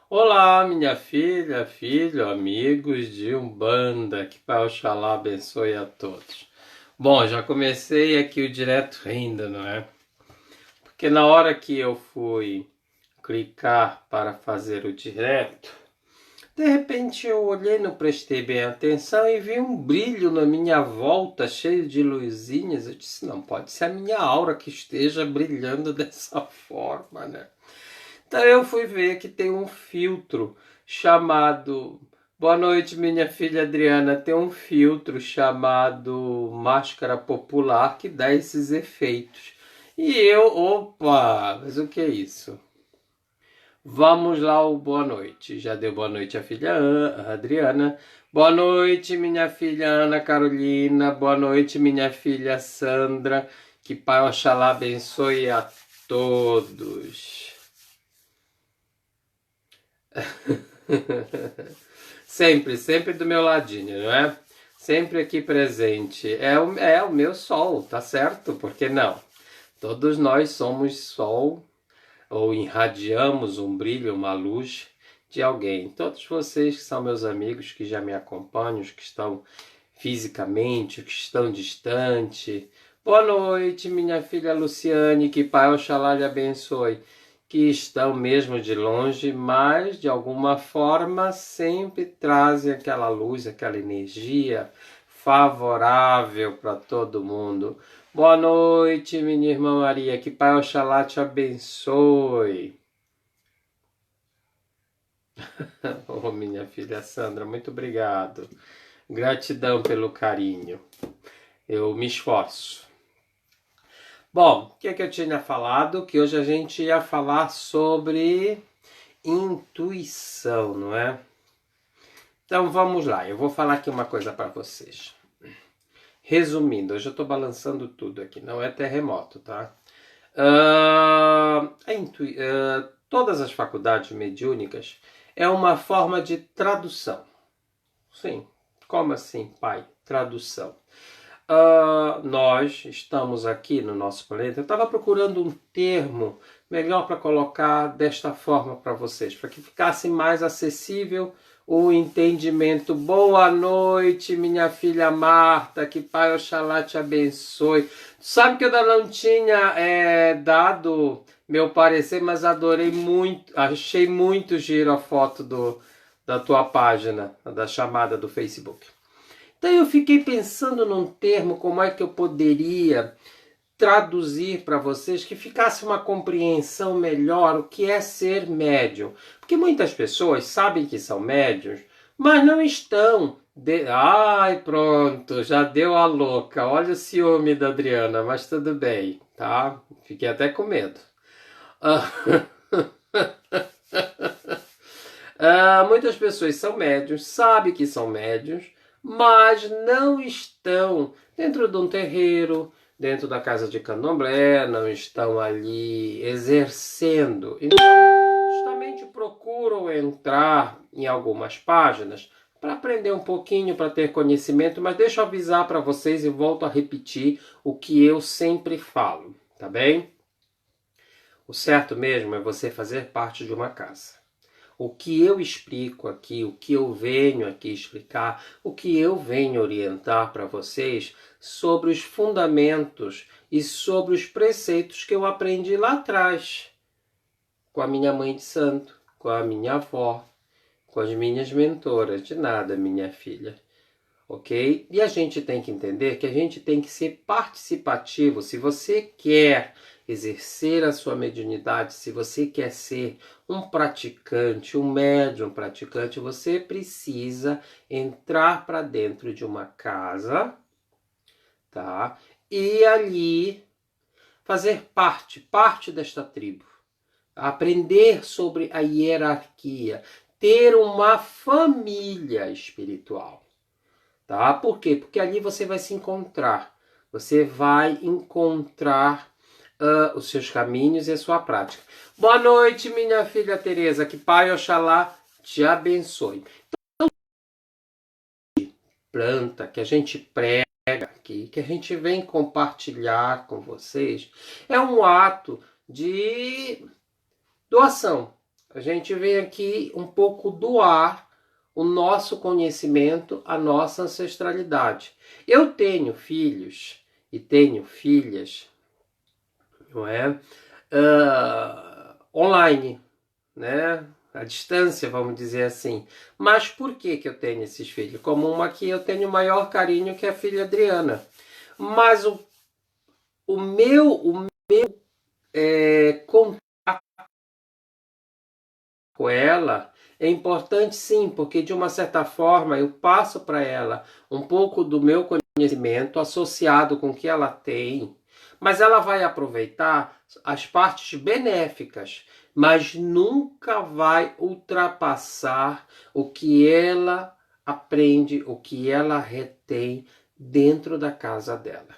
Olá, minha filha, filho, amigos de Umbanda, que Pai Oxalá abençoe a todos. Bom, já comecei aqui o direto ainda, não é? Porque na hora que eu fui clicar para fazer o direto, de repente eu olhei, não prestei bem atenção e vi um brilho na minha volta, cheio de luzinhas. Eu disse, não pode ser a minha aura que esteja brilhando dessa forma, né? Então eu fui ver que tem um filtro chamado... Boa noite, minha filha Adriana. Tem um filtro chamado Máscara Popular que dá esses efeitos. E eu, opa, mas o que é isso? Vamos lá, o boa noite. Já deu boa noite à filha Adriana. Boa noite, minha filha Ana Carolina. Boa noite, minha filha Sandra. Que Pai Oxalá abençoe a todos. Sempre do meu ladinho, não é? Sempre aqui presente. É o meu sol, tá certo? Por que não? Todos nós somos sol ou irradiamos um brilho, uma luz de alguém. Todos vocês que são meus amigos, que já me acompanham, os que estão fisicamente, os que estão distante. Boa noite, minha filha Luciane, que Pai Oxalá lhe abençoe. Que estão mesmo de longe, mas de alguma forma sempre trazem aquela luz, aquela energia favorável para todo mundo. Boa noite, minha irmã Maria, que Pai Oxalá te abençoe. Oh, minha filha Sandra, muito obrigado. Gratidão pelo carinho. Eu me esforço. Bom, o que é que eu tinha falado? Que hoje a gente ia falar sobre intuição, não é? Então vamos lá, eu vou falar aqui uma coisa para vocês. Resumindo, hoje eu estou balançando tudo aqui, não é terremoto, tá? Todas as faculdades mediúnicas é uma forma de tradução. Sim, como assim, pai? Tradução. Nós estamos aqui no nosso planeta. Eu estava procurando um termo melhor para colocar desta forma para vocês, para que ficasse mais acessível o entendimento. Boa noite, minha filha Marta, que Pai Oxalá te abençoe. Sabe que eu ainda não tinha dado meu parecer, mas adorei muito, achei muito giro a foto da tua página, da chamada do Facebook. Então eu fiquei pensando num termo, como é que eu poderia traduzir para vocês que ficasse uma compreensão melhor o que é ser médium. Porque muitas pessoas sabem que são médiums, mas não estão. Ai, pronto, já deu a louca. Olha o ciúme da Adriana, mas tudo bem, tá? Fiquei até com medo. Muitas pessoas são médiums, sabem que são médiums, mas não estão dentro de um terreiro, dentro da casa de candomblé, não estão ali exercendo. Então, justamente procuram entrar em algumas páginas para aprender um pouquinho, para ter conhecimento, mas deixa eu avisar para vocês e volto a repetir o que eu sempre falo, tá bem? O certo mesmo é você fazer parte de uma casa. O que eu explico aqui, o que eu venho aqui explicar, o que eu venho orientar para vocês sobre os fundamentos e sobre os preceitos que eu aprendi lá atrás, com a minha mãe de santo, com a minha avó, com as minhas mentoras. De nada, minha filha. Ok? E a gente tem que entender que a gente tem que ser participativo. Se você quer exercer a sua mediunidade, se você quer ser um praticante, um médium praticante, você precisa entrar para dentro de uma casa, tá? E ali fazer parte desta tribo. Aprender sobre a hierarquia, ter uma família espiritual. Tá? Por quê? Porque ali você vai se encontrar. Você vai encontrar os seus caminhos e a sua prática. Boa noite, minha filha Tereza. Que Pai Oxalá te abençoe. Então, planta que a gente prega aqui, que a gente vem compartilhar com vocês, é um ato de doação. A gente vem aqui um pouco doar o nosso conhecimento, a nossa ancestralidade. Eu tenho filhos e tenho filhas, não é? Online, né? À distância, vamos dizer assim. Mas por que que eu tenho esses filhos? Como uma que eu tenho o maior carinho, que é a filha Adriana. Mas o meu contato com ela é importante, sim, porque de uma certa forma eu passo para ela um pouco do meu conhecimento associado com o que ela tem, mas ela vai aproveitar as partes benéficas, mas nunca vai ultrapassar o que ela aprende, o que ela retém dentro da casa dela.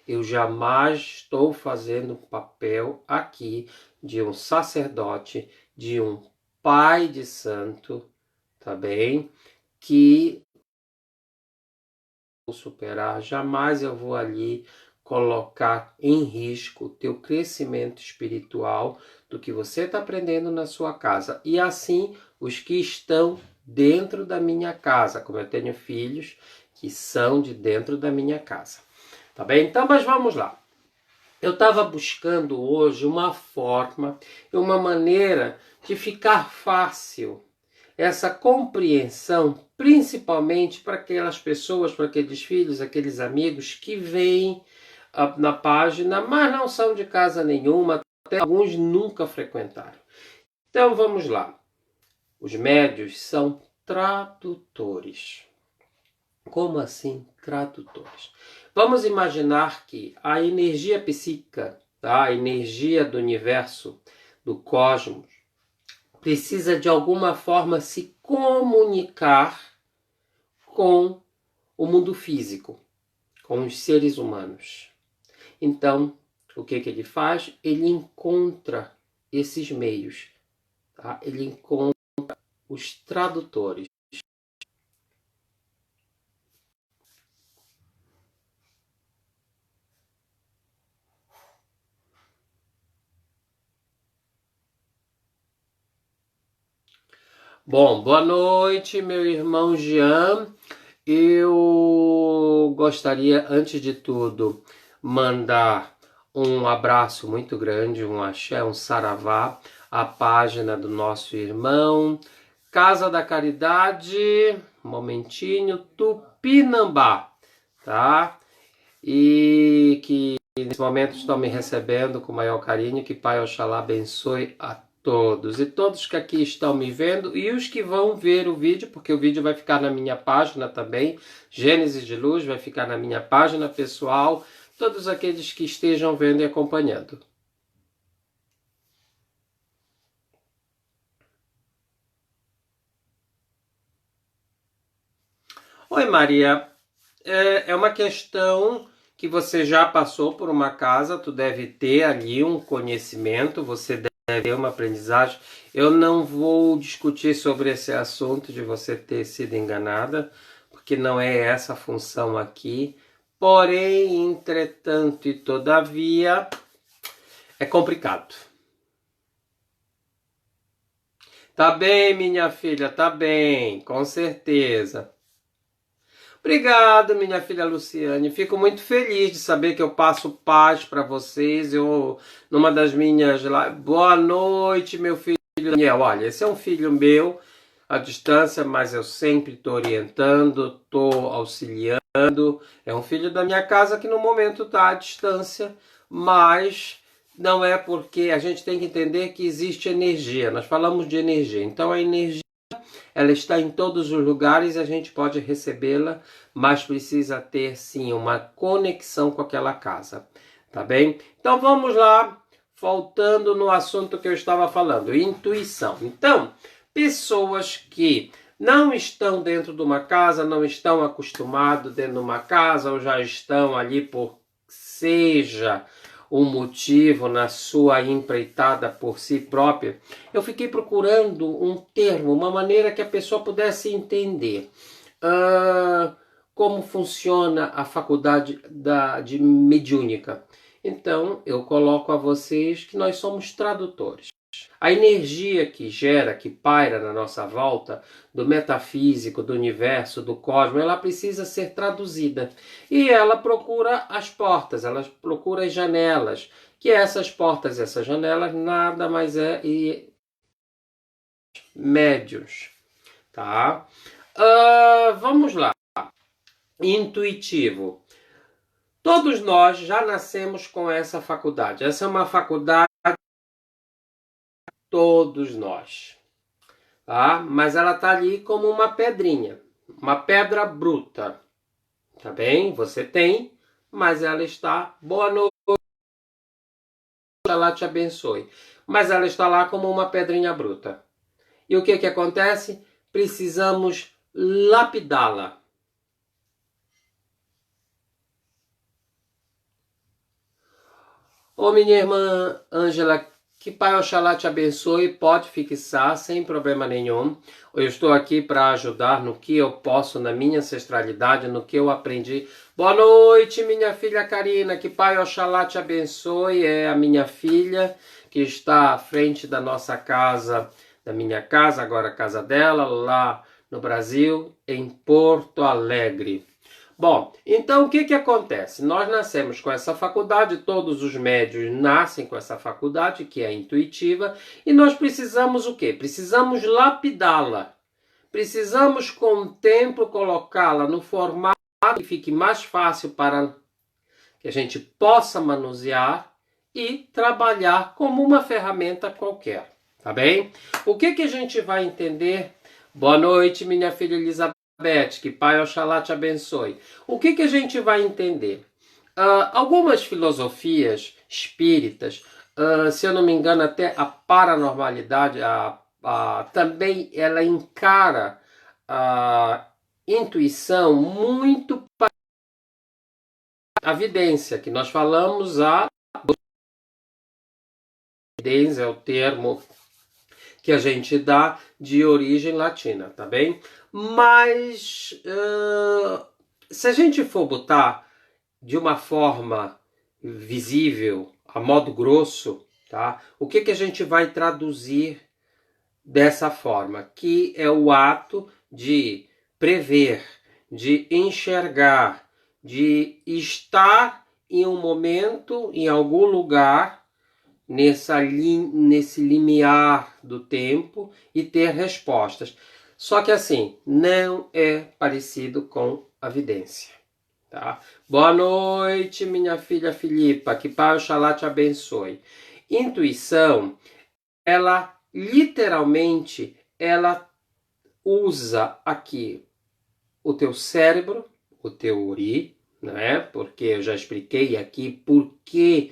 Eu jamais estou fazendo o papel aqui de um sacerdote, de um pai de santo, tá bem? Que vou superar, jamais eu vou ali colocar em risco o teu crescimento espiritual do que você está aprendendo na sua casa. E assim, os que estão dentro da minha casa, como eu tenho filhos que são de dentro da minha casa. Tá bem? Então, mas vamos lá. Eu estava buscando hoje uma forma, uma maneira de ficar fácil essa compreensão, principalmente para aquelas pessoas, para aqueles filhos, aqueles amigos que veem na página, mas não são de casa nenhuma, até alguns nunca frequentaram. Então vamos lá. Os médiuns são tradutores. Como assim tradutores? Vamos imaginar que a energia psíquica, tá? A energia do universo, do cosmos, precisa de alguma forma se comunicar com o mundo físico, com os seres humanos. Então, o que ele faz? Ele encontra esses meios, tá? Ele encontra os tradutores. Bom, boa noite, meu irmão Jean. Eu gostaria, antes de tudo, mandar um abraço muito grande, um axé, um saravá, à página do nosso irmão Casa da Caridade, um momentinho, Tupinambá, tá? E que nesse momento estão me recebendo com o maior carinho, que Pai Oxalá abençoe a todos. E todos que aqui estão me vendo e os que vão ver o vídeo, porque o vídeo vai ficar na minha página também, Gênesis de Luz, vai ficar na minha página pessoal, todos aqueles que estejam vendo e acompanhando. Oi, Maria. É uma questão que você já passou por uma casa, tu deve ter ali um conhecimento, você deve ter uma aprendizagem. Eu não vou discutir sobre esse assunto de você ter sido enganada, porque não é essa a função aqui. Porém, entretanto e todavia, é complicado. Tá bem, minha filha, tá bem, com certeza. Obrigado, minha filha Luciane. Fico muito feliz de saber que eu passo paz para vocês. Eu, numa das minhas lives. Boa noite, meu filho Daniel. Olha, esse é um filho meu à distância, mas eu sempre estou orientando, estou auxiliando. É um filho da minha casa que no momento está à distância, mas não é porque a gente tem que entender que existe energia. Nós falamos de energia, então a energia ela está em todos os lugares e a gente pode recebê-la, mas precisa ter sim uma conexão com aquela casa, tá bem? Então vamos lá, voltando no assunto que eu estava falando, intuição. Então, pessoas que não estão dentro de uma casa, não estão acostumados dentro de uma casa, ou já estão ali por seja um motivo na sua empreitada por si própria, eu fiquei procurando um termo, uma maneira que a pessoa pudesse entender como funciona a faculdade de mediúnica. Então, eu coloco a vocês que nós somos tradutores. A energia que gera, que paira na nossa volta, do metafísico, do universo, do cosmos, ela precisa ser traduzida. E ela procura as portas, ela procura as janelas, que essas portas, essas janelas, nada mais é médiuns, tá? Vamos lá. Intuitivo. Todos nós já nascemos com essa faculdade. Essa é uma faculdade todos nós, tá? Mas ela tá ali como uma pedrinha, uma pedra bruta, tá bem? Você tem, mas ela está, boa noite, ela te abençoe, mas ela está lá como uma pedrinha bruta. E o que que acontece? Precisamos lapidá-la. Ô minha irmã Ângela, que Pai Oxalá te abençoe, pode fixar sem problema nenhum. Eu estou aqui para ajudar no que eu posso, na minha ancestralidade, no que eu aprendi. Boa noite, minha filha Karina, que Pai Oxalá te abençoe. É a minha filha que está à frente da nossa casa, da minha casa, agora a casa dela, lá no Brasil, em Porto Alegre. Bom, então o que que acontece? Nós nascemos com essa faculdade, todos os médios nascem com essa faculdade, que é intuitiva, e nós precisamos o quê? Precisamos lapidá-la. Precisamos, com o tempo, colocá-la no formato que fique mais fácil para que a gente possa manusear e trabalhar como uma ferramenta qualquer, tá bem? O que que a gente vai entender? Boa noite, minha filha Elizabeth. Que Pai Oxalá te abençoe. O que que a gente vai entender? Algumas filosofias espíritas, se eu não me engano, até a paranormalidade, também ela encara a intuição muito para a vidência, que nós falamos, a vidência é o termo que a gente dá de origem latina, tá bem? Mas se a gente for botar de uma forma visível, a modo grosso, tá? O que que a gente vai traduzir dessa forma? Que é o ato de prever, de enxergar, de estar em um momento, em algum lugar, nesse limiar do tempo e ter respostas. Só que assim, não é parecido com a vidência. Tá? Boa noite, minha filha Filipa, que Pai Oxalá te abençoe. Intuição, ela literalmente, ela usa aqui o teu cérebro, o teu uri, né? Porque eu já expliquei aqui por que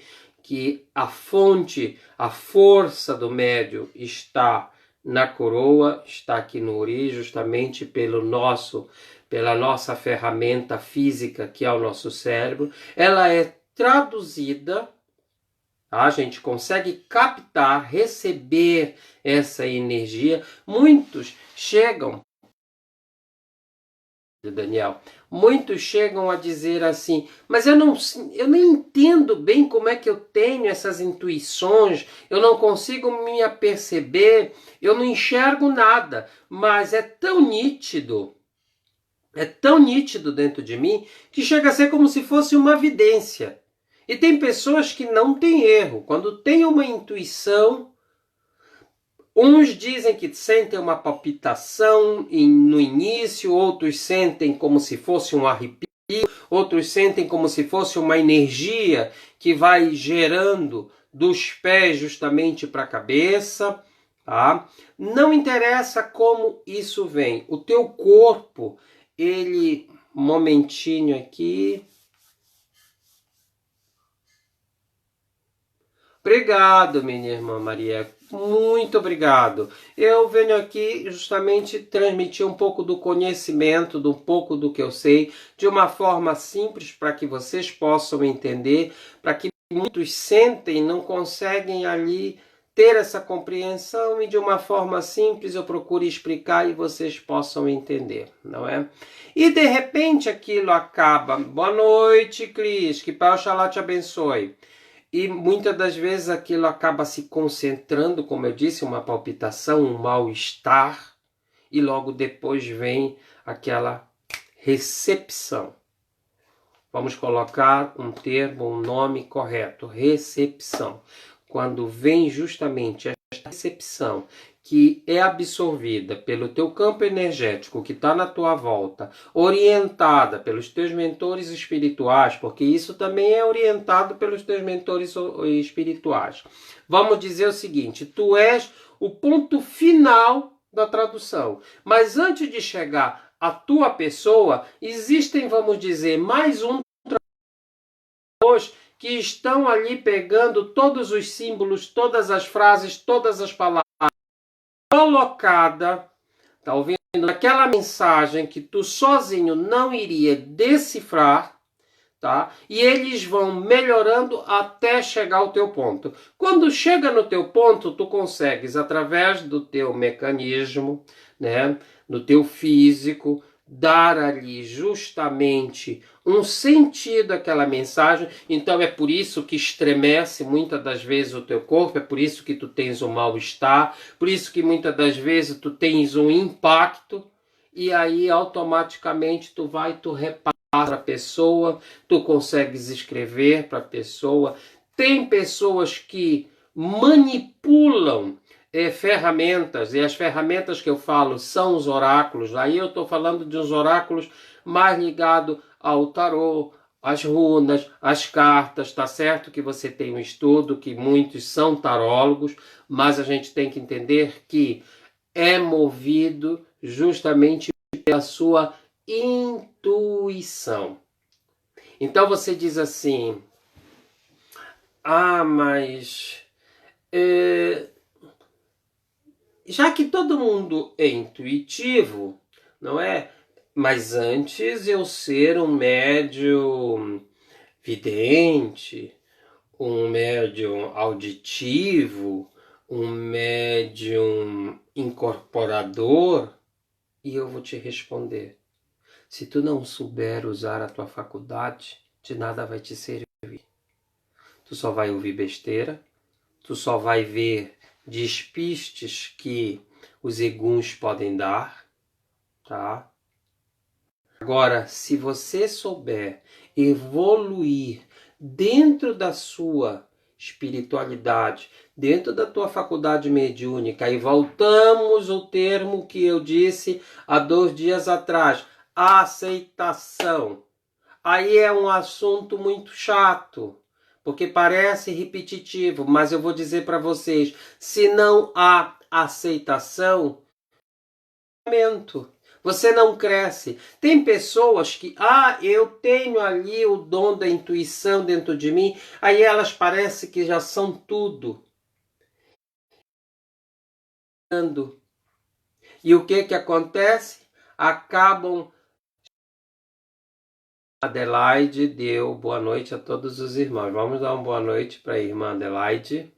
a fonte, a força do médium está na coroa, está aqui no uri, justamente pela nossa ferramenta física, que é o nosso cérebro. Ela é traduzida, a gente consegue captar, receber essa energia. Muitos chegam, Daniel, muitos chegam a dizer assim, mas eu nem entendo bem como é que eu tenho essas intuições, eu não consigo me aperceber, eu não enxergo nada, mas é tão nítido dentro de mim, que chega a ser como se fosse uma vidência. E tem pessoas que não têm erro, quando tem uma intuição, uns dizem que sentem uma palpitação no início, outros sentem como se fosse um arrepio, outros sentem como se fosse uma energia que vai gerando dos pés justamente para a cabeça. Tá? Não interessa como isso vem. O teu corpo, ele... Um momentinho aqui... Obrigado, minha irmã Maria. Muito obrigado. Eu venho aqui justamente transmitir um pouco do conhecimento, um pouco do que eu sei, de uma forma simples para que vocês possam entender, para que muitos sentem, não conseguem ali ter essa compreensão e de uma forma simples eu procuro explicar e vocês possam entender, não é? E de repente aquilo acaba. Boa noite, Cris. Que Pai Oxalá te abençoe. E muitas das vezes aquilo acaba se concentrando, como eu disse, uma palpitação, um mal-estar, e logo depois vem aquela recepção. Vamos colocar um termo, um nome correto, recepção. Quando vem justamente esta recepção, que é absorvida pelo teu campo energético que está na tua volta, orientada pelos teus mentores espirituais, porque isso também é orientado pelos teus mentores espirituais. Vamos dizer o seguinte, tu és o ponto final da tradução, mas antes de chegar à tua pessoa, existem, vamos dizer, mais um que estão ali pegando todos os símbolos, todas as frases, todas as palavras, colocada, tá ouvindo? Naquela mensagem que tu sozinho não iria decifrar, tá? E eles vão melhorando até chegar ao teu ponto. Quando chega no teu ponto, tu consegues, através do teu mecanismo, né, no teu físico, dar ali justamente um sentido àquela mensagem. Então é por isso que estremece muitas das vezes o teu corpo, é por isso que tu tens um mal-estar, por isso que muitas das vezes tu tens um impacto, e aí automaticamente tu repassa para a pessoa, tu consegues escrever para a pessoa. Tem pessoas que manipulam ferramentas, e as ferramentas que eu falo são os oráculos. Aí eu estou falando de uns oráculos mais ligados ao tarô, as runas, as cartas. Tá certo que você tem um estudo, que muitos são tarólogos, mas a gente tem que entender que é movido justamente pela sua intuição. Então você diz assim, mas já que todo mundo é intuitivo, não é? Mas antes eu ser um médium vidente, um médium auditivo, um médium incorporador, e eu vou te responder. Se tu não souber usar a tua faculdade, de nada vai te servir. Tu só vai ouvir besteira, tu só vai ver despistes que os eguns podem dar, tá? Agora, se você souber evoluir dentro da sua espiritualidade, dentro da tua faculdade mediúnica, e voltamos ao termo que eu disse há 2 dias atrás, aceitação. Aí é um assunto muito chato, porque parece repetitivo, mas eu vou dizer para vocês, se não há aceitação, você não cresce. Tem pessoas que, eu tenho ali o dom da intuição dentro de mim, aí elas parecem que já são tudo. E o que acontece? Acabam. Adelaide deu boa noite a todos os irmãos. Vamos dar uma boa noite para a irmã Adelaide.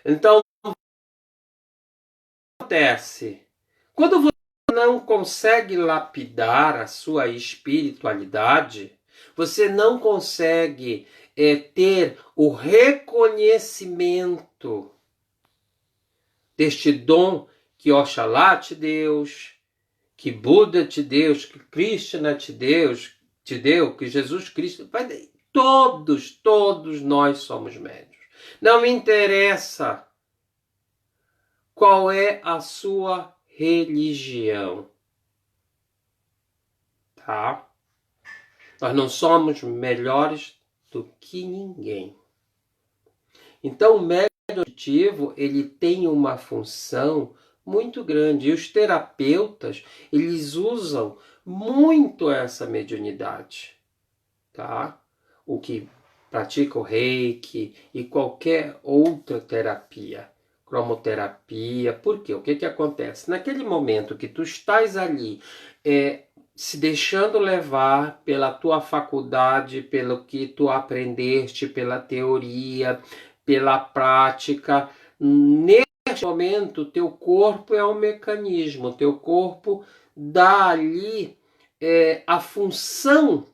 Então, o que acontece? Quando você não consegue lapidar a sua espiritualidade, você não consegue ter o reconhecimento deste dom que Oxalá te deu, que Buda te deu, que Krishna te deu, que Jesus Cristo... Todos nós somos médiuns. Não me interessa qual é a sua religião, tá? Nós não somos melhores do que ninguém. Então o médium auditivo, ele tem uma função muito grande. E os terapeutas, eles usam muito essa mediunidade, tá? O que pratica o reiki e qualquer outra terapia, cromoterapia. Por quê? O que acontece? Naquele momento que tu estás ali se deixando levar pela tua faculdade, pelo que tu aprendeste, pela teoria, pela prática, neste momento teu corpo é um mecanismo, teu corpo dá ali a função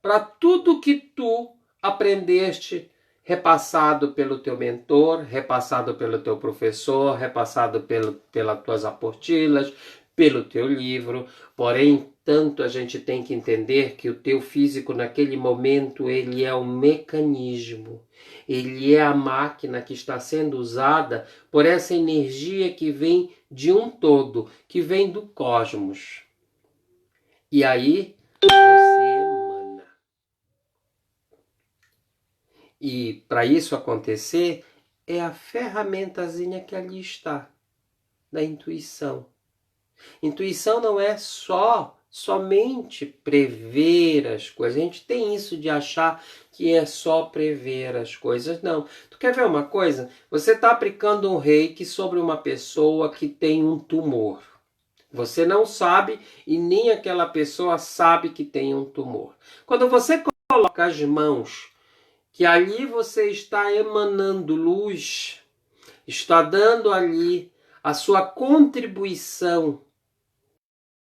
para tudo que tu aprendeste, repassado pelo teu mentor, repassado pelo teu professor, repassado pelas tuas apostilas, pelo teu livro. Porém, tanto a gente tem que entender que o teu físico naquele momento ele é um mecanismo, ele é a máquina que está sendo usada por essa energia que vem de um todo, que vem do cosmos. E aí você emana. E para isso acontecer, é a ferramentazinha que ali está, da intuição. Intuição não é somente prever as coisas. A gente tem isso de achar que é só prever as coisas. Não. Tu quer ver uma coisa? Você está aplicando um reiki sobre uma pessoa que tem um tumor. Você não sabe e nem aquela pessoa sabe que tem um tumor. Quando você coloca as mãos, que ali você está emanando luz, está dando ali a sua contribuição,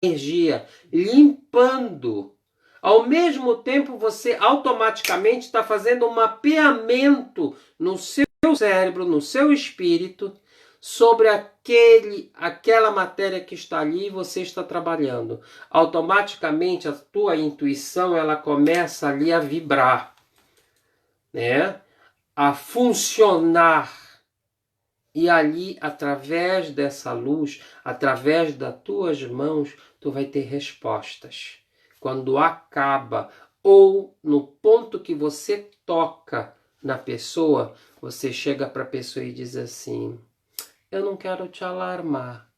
energia, limpando. Ao mesmo tempo, você automaticamente está fazendo um mapeamento no seu cérebro, no seu espírito, sobre aquela matéria que está ali e você está trabalhando. Automaticamente, a tua intuição ela começa ali a vibrar, né? A funcionar. E ali, através dessa luz, através das tuas mãos, tu vai ter respostas. Quando acaba, ou no ponto que você toca na pessoa, você chega para a pessoa e diz assim: eu não quero te alarmar,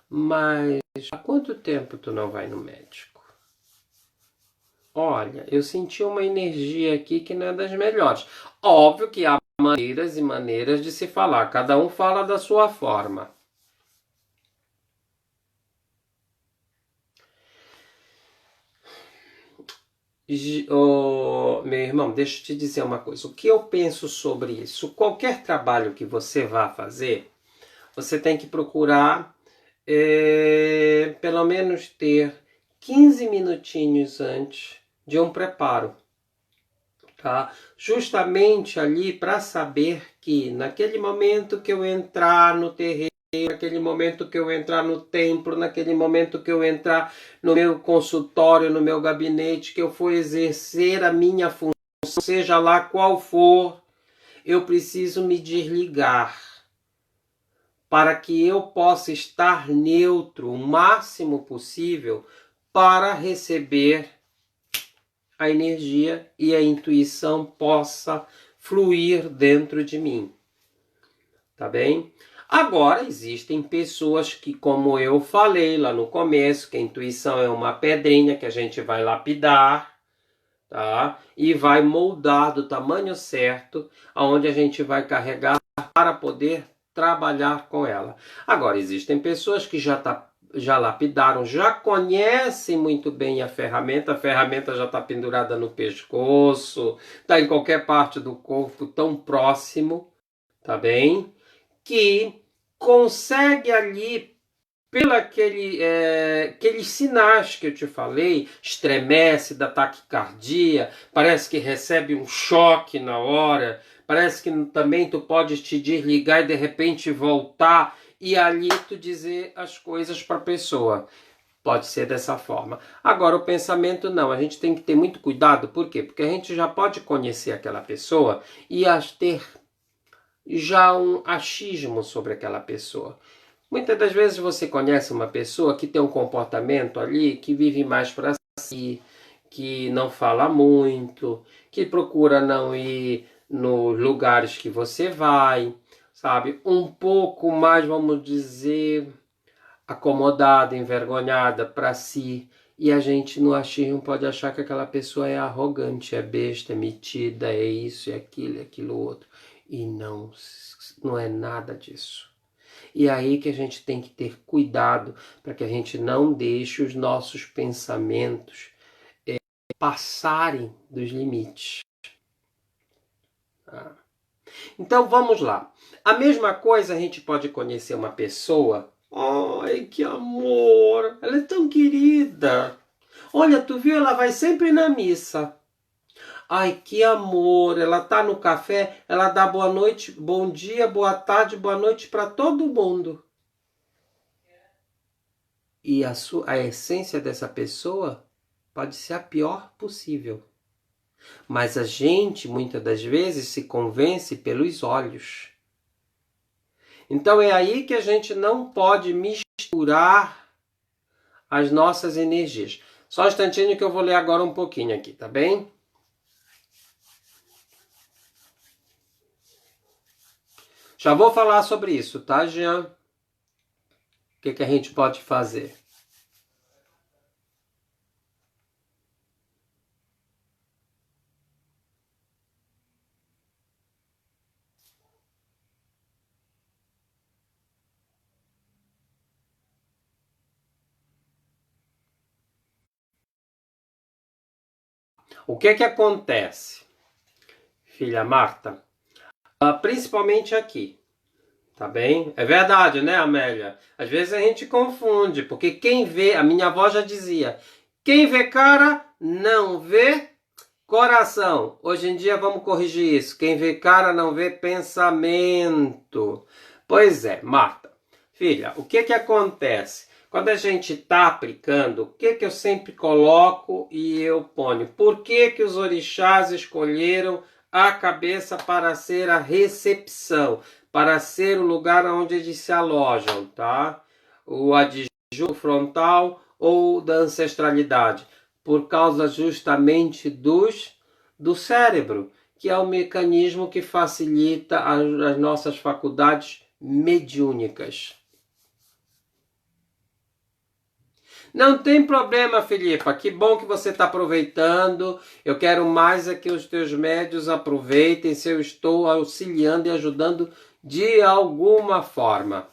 mas há quanto tempo tu não vai no médico? Olha, eu senti uma energia aqui que não é das melhores. Óbvio que há maneiras e maneiras de se falar. Cada um fala da sua forma. Meu irmão, deixa eu te dizer uma coisa. O que eu penso sobre isso? Qualquer trabalho que você vá fazer, você tem que procurar pelo menos ter 15 minutinhos antes de um preparo. Tá? Justamente ali para saber que naquele momento que eu entrar no terreiro, naquele momento que eu entrar no templo, naquele momento que eu entrar no meu consultório, no meu gabinete, que eu for exercer a minha função, seja lá qual for, eu preciso me desligar para que eu possa estar neutro o máximo possível para receber a energia e a intuição possa fluir dentro de mim. Tá bem? Agora, existem pessoas que, como eu falei lá no começo, que a intuição é uma pedrinha que a gente vai lapidar, tá? E vai moldar do tamanho certo, aonde a gente vai carregar para poder trabalhar com ela. Agora, existem pessoas que já lapidaram, já conhecem muito bem a ferramenta já está pendurada no pescoço, está em qualquer parte do corpo, tão próximo, tá bem? Que consegue ali, aqueles sinais que eu te falei, estremece, dá taquicardia, parece que recebe um choque na hora, parece que também tu podes te desligar e de repente voltar e ali tu dizer as coisas para a pessoa. Pode ser dessa forma. Agora, o pensamento não. A gente tem que ter muito cuidado. Por quê? Porque a gente já pode conhecer aquela pessoa e ter já um achismo sobre aquela pessoa. Muitas das vezes você conhece uma pessoa que tem um comportamento ali, que vive mais para si, que não fala muito, que procura não ir nos lugares que você vai, sabe? Um pouco mais, vamos dizer, acomodada, envergonhada para si. E a gente no achismo pode achar que aquela pessoa é arrogante, é besta, é metida, é isso, é aquilo outro. E não é nada disso. E é aí que a gente tem que ter cuidado para que a gente não deixe os nossos pensamentos passarem dos limites. Tá? Então vamos lá. A mesma coisa a gente pode conhecer uma pessoa. Ai, que amor! Ela é tão querida. Olha, tu viu? Ela vai sempre na missa. Ai, que amor, ela tá no café, ela dá boa noite, bom dia, boa tarde, boa noite para todo mundo. E a essência dessa pessoa pode ser a pior possível. Mas a gente, muitas das vezes, se convence pelos olhos. Então é aí que a gente não pode misturar as nossas energias. Só um instantinho que eu vou ler agora um pouquinho aqui, tá bem? Já vou falar sobre isso, tá, Jean? O que a gente pode fazer? O que acontece, filha Marta? Principalmente aqui, tá bem? É verdade, né, Amélia? Às vezes a gente confunde, porque quem vê, a minha avó já dizia, quem vê cara não vê coração. Hoje em dia vamos corrigir isso. Quem vê cara não vê pensamento. Pois é, Marta. Filha, o que acontece? Quando a gente está aplicando, o que eu sempre coloco e eu ponho? Por que os orixás escolheram a cabeça para ser a recepção, para ser o lugar onde eles se alojam, tá? O adjunto frontal ou da ancestralidade? Por causa justamente do cérebro, que é o mecanismo que facilita as nossas faculdades mediúnicas. Não tem problema, Filipa. Que bom que você está aproveitando. Eu quero mais é que os teus médios aproveitem se eu estou auxiliando e ajudando de alguma forma.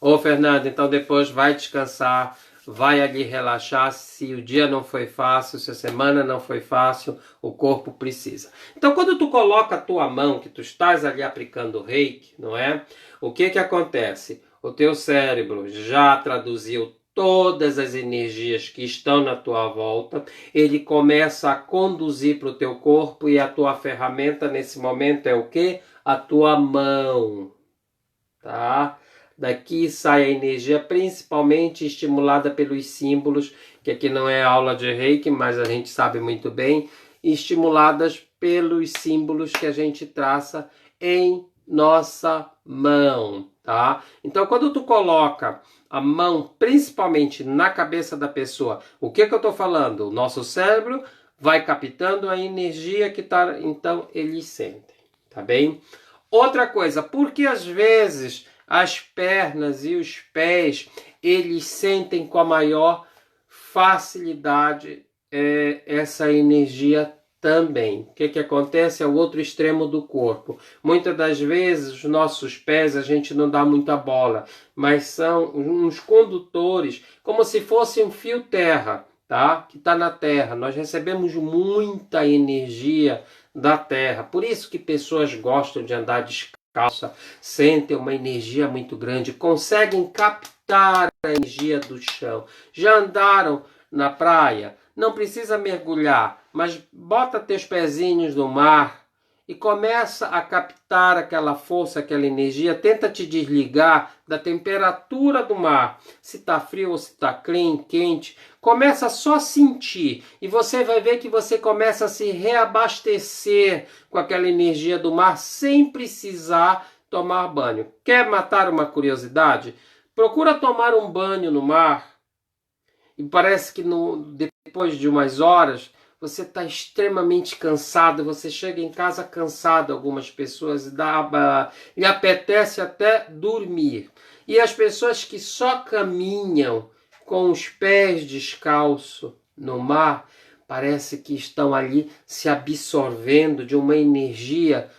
Ô, Fernando, então depois vai descansar, vai ali relaxar. Se o dia não foi fácil, se a semana não foi fácil, o corpo precisa. Então, quando tu coloca a tua mão, que tu estás ali aplicando o reiki, não é? O que acontece? O teu cérebro já traduziu todas as energias que estão na tua volta, ele começa a conduzir para o teu corpo e a tua ferramenta nesse momento é o quê? A tua mão, tá? Daqui sai a energia principalmente estimulada pelos símbolos, que aqui não é aula de reiki, mas a gente sabe muito bem, estimuladas pelos símbolos que a gente traça em nossa mão, tá? Então, quando tu coloca a mão principalmente na cabeça da pessoa, o que eu estou falando? O nosso cérebro vai captando a energia que tá, então eles sentem, tá bem? Outra coisa, porque às vezes as pernas e os pés, eles sentem com a maior facilidade essa energia também. O que acontece? É o outro extremo do corpo. Muitas das vezes, os nossos pés, a gente não dá muita bola, mas são uns condutores, como se fosse um fio terra, tá? Que está na terra. Nós recebemos muita energia da terra. Por isso que pessoas gostam de andar descalça, sentem uma energia muito grande, conseguem captar a energia do chão. Já andaram na praia? Não precisa mergulhar, mas bota teus pezinhos no mar e começa a captar aquela força, aquela energia. Tenta te desligar da temperatura do mar, se está frio ou se está quente. Começa só a sentir e você vai ver que você começa a se reabastecer com aquela energia do mar sem precisar tomar banho. Quer matar uma curiosidade? Procura tomar um banho no mar e parece que depois de umas horas você está extremamente cansado, você chega em casa cansado, algumas pessoas lhe apetece até dormir. E as pessoas que só caminham com os pés descalços no mar, parece que estão ali se absorvendo de uma energia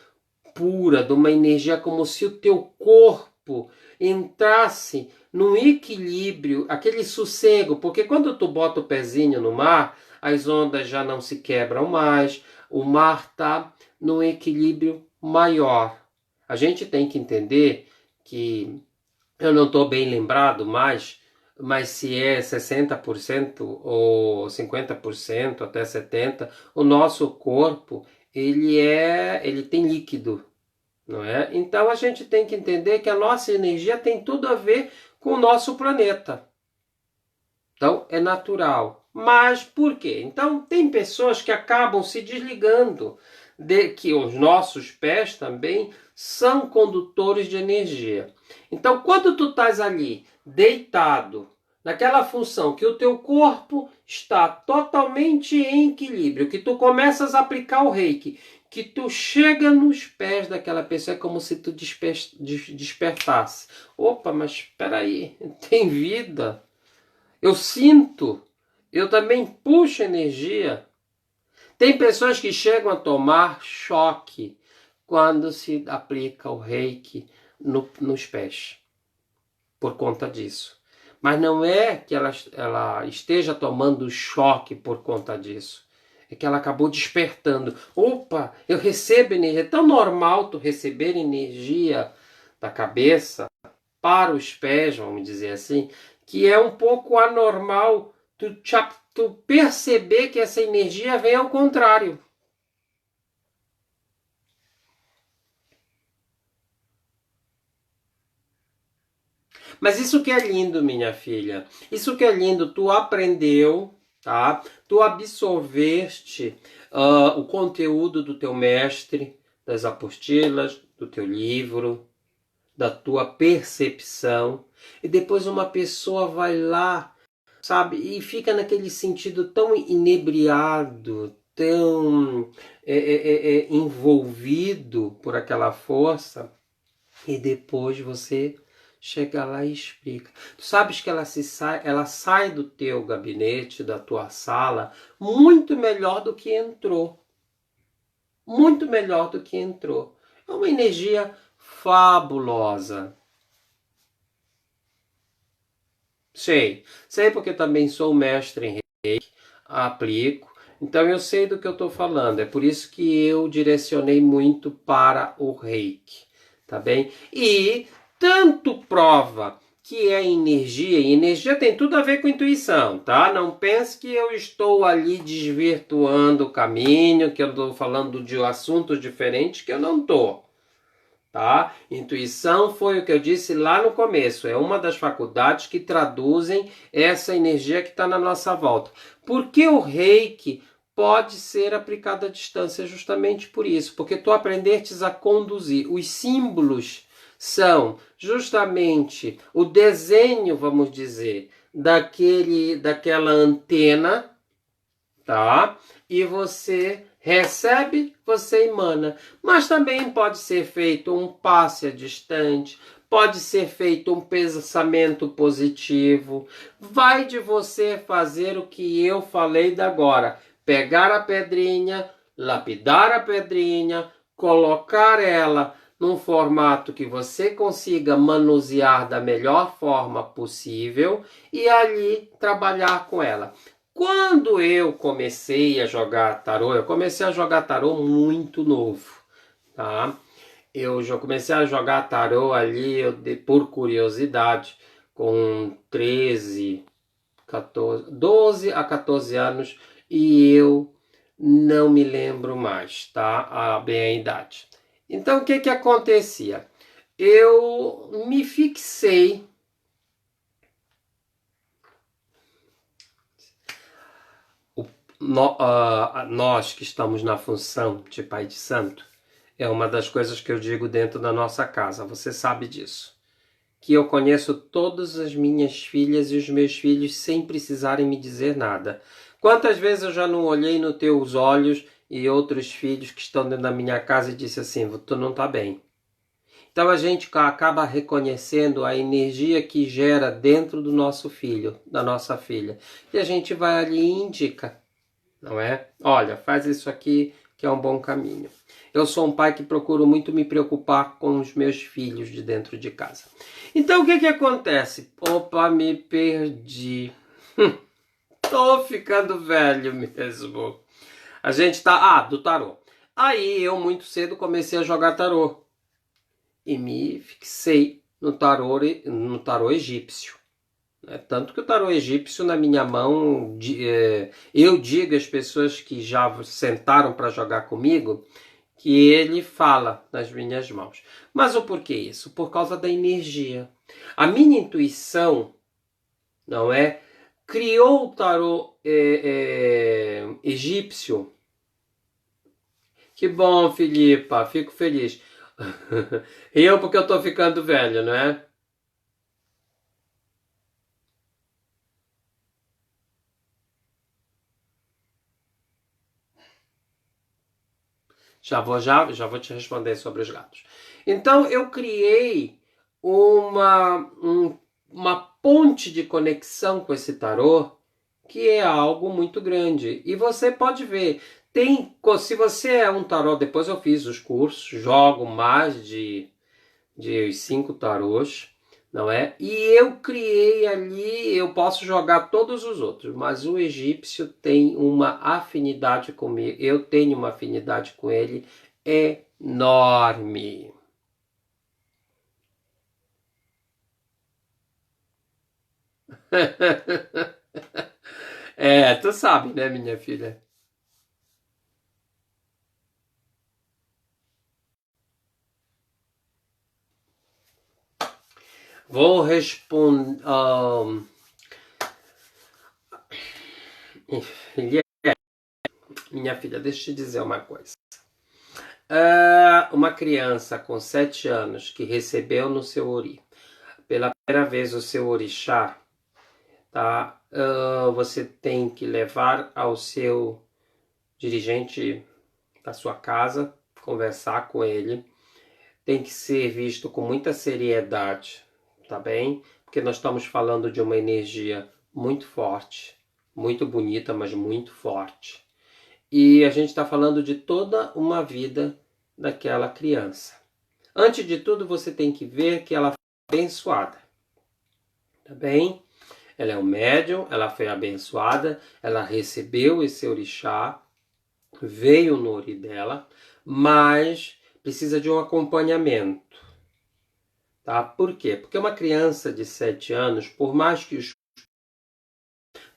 pura, de uma energia como se o teu corpo entrasse num equilíbrio, aquele sossego, porque quando tu bota o pezinho no mar, as ondas já não se quebram mais, o mar está num equilíbrio maior. A gente tem que entender que, eu não estou bem lembrado mais mas se é 60% ou 50%, até 70%, o nosso corpo, ele tem líquido, não é? Então a gente tem que entender que a nossa energia tem tudo a ver com o nosso planeta. Então é natural. Mas por quê? Então tem pessoas que acabam se desligando de que os nossos pés também são condutores de energia. Então quando tu estás ali deitado, naquela função que o teu corpo está totalmente em equilíbrio, que tu começas a aplicar o reiki, que tu chega nos pés daquela pessoa, é como se tu despertasse. Opa, mas espera aí, tem vida. Eu sinto, eu também puxo energia. Tem pessoas que chegam a tomar choque quando se aplica o reiki nos pés, por conta disso. Mas não é que ela esteja tomando choque por conta disso. É que ela acabou despertando. Opa, eu recebo energia. É tão normal tu receber energia da cabeça para os pés, vamos dizer assim, que é um pouco anormal tu perceber que essa energia vem ao contrário. Mas isso que é lindo, minha filha. Isso que é lindo, tu aprendeu, tá? Tu absorveste o conteúdo do teu mestre, das apostilas, do teu livro, da tua percepção. E depois uma pessoa vai lá, sabe? E fica naquele sentido tão inebriado, tão envolvido por aquela força, e depois você chega lá e explica. Tu sabes que ela sai do teu gabinete, da tua sala, muito melhor do que entrou. Muito melhor do que entrou. É uma energia fabulosa. Sei porque também sou mestre em reiki, aplico, então eu sei do que eu estou falando. É por isso que eu direcionei muito para o reiki, tá bem? E tanto prova que é energia, e energia tem tudo a ver com intuição, tá? Não pense que eu estou ali desvirtuando o caminho, que eu estou falando de assuntos diferentes, que eu não estou. Tá? Intuição foi o que eu disse lá no começo, é uma das faculdades que traduzem essa energia que está na nossa volta. Porque o reiki pode ser aplicado à distância justamente por isso, porque tu aprendestes a conduzir. Os símbolos são justamente o desenho, vamos dizer, daquela antena, tá? E você recebe, você emana. Mas também pode ser feito um passe à distante, pode ser feito um pensamento positivo. Vai de você fazer o que eu falei da agora. Pegar a pedrinha, lapidar a pedrinha, colocar ela num formato que você consiga manusear da melhor forma possível e ali trabalhar com ela. Quando eu comecei a jogar tarô, eu comecei a jogar tarô muito novo, tá? Eu já comecei a jogar tarô ali por curiosidade, com 13, 14, 12 a 14 anos, e eu não me lembro mais, tá? Bem a idade. Então, o que que acontecia? Eu me fixei. Nós que estamos na função de pai de santo, é uma das coisas que eu digo dentro da nossa casa, você sabe disso. Que eu conheço todas as minhas filhas e os meus filhos sem precisarem me dizer nada. Quantas vezes eu já não olhei nos teus olhos e outros filhos que estão dentro da minha casa e disse assim, tu não está bem. Então a gente acaba reconhecendo a energia que gera dentro do nosso filho, da nossa filha. E a gente vai ali e indica. Não é? Olha, faz isso aqui que é um bom caminho. Eu sou um pai que procuro muito me preocupar com os meus filhos de dentro de casa. Então o que que acontece? Opa, me perdi. Tô ficando velho mesmo. A gente tá... do tarô. Aí eu muito cedo comecei a jogar tarô. E me fixei no tarô egípcio. Tanto que o tarô egípcio na minha mão, eu digo às pessoas que já sentaram para jogar comigo, que ele fala nas minhas mãos. Mas o porquê isso? Por causa da energia. A minha intuição, não é? Criou o tarô egípcio. Que bom, Filipa, fico feliz. Eu, porque eu tô ficando velho, não é? Já vou te responder sobre os gatos. Então, eu criei uma ponte de conexão com esse tarô que é algo muito grande. E você pode ver, se você é um tarô, depois eu fiz os cursos, jogo mais de 5 tarôs, não é? E eu criei ali, eu posso jogar todos os outros, mas o egípcio tem uma afinidade comigo, eu tenho uma afinidade com ele enorme. É, tu sabe, né, minha filha? Vou responder. Minha filha, deixa eu te dizer uma coisa. Uma criança com 7 anos que recebeu no seu ori, pela primeira vez o seu orixá, tá? Você tem que levar ao seu dirigente da sua casa, conversar com ele. Tem que ser visto com muita seriedade, tá bem? Porque nós estamos falando de uma energia muito forte, muito bonita, mas muito forte. E a gente está falando de toda uma vida daquela criança. Antes de tudo, você tem que ver que ela foi abençoada, tá bem? Ela é um médium, ela foi abençoada, ela recebeu esse orixá, veio no ori dela, mas precisa de um acompanhamento, tá? Por quê? Porque uma criança de 7 anos, por mais que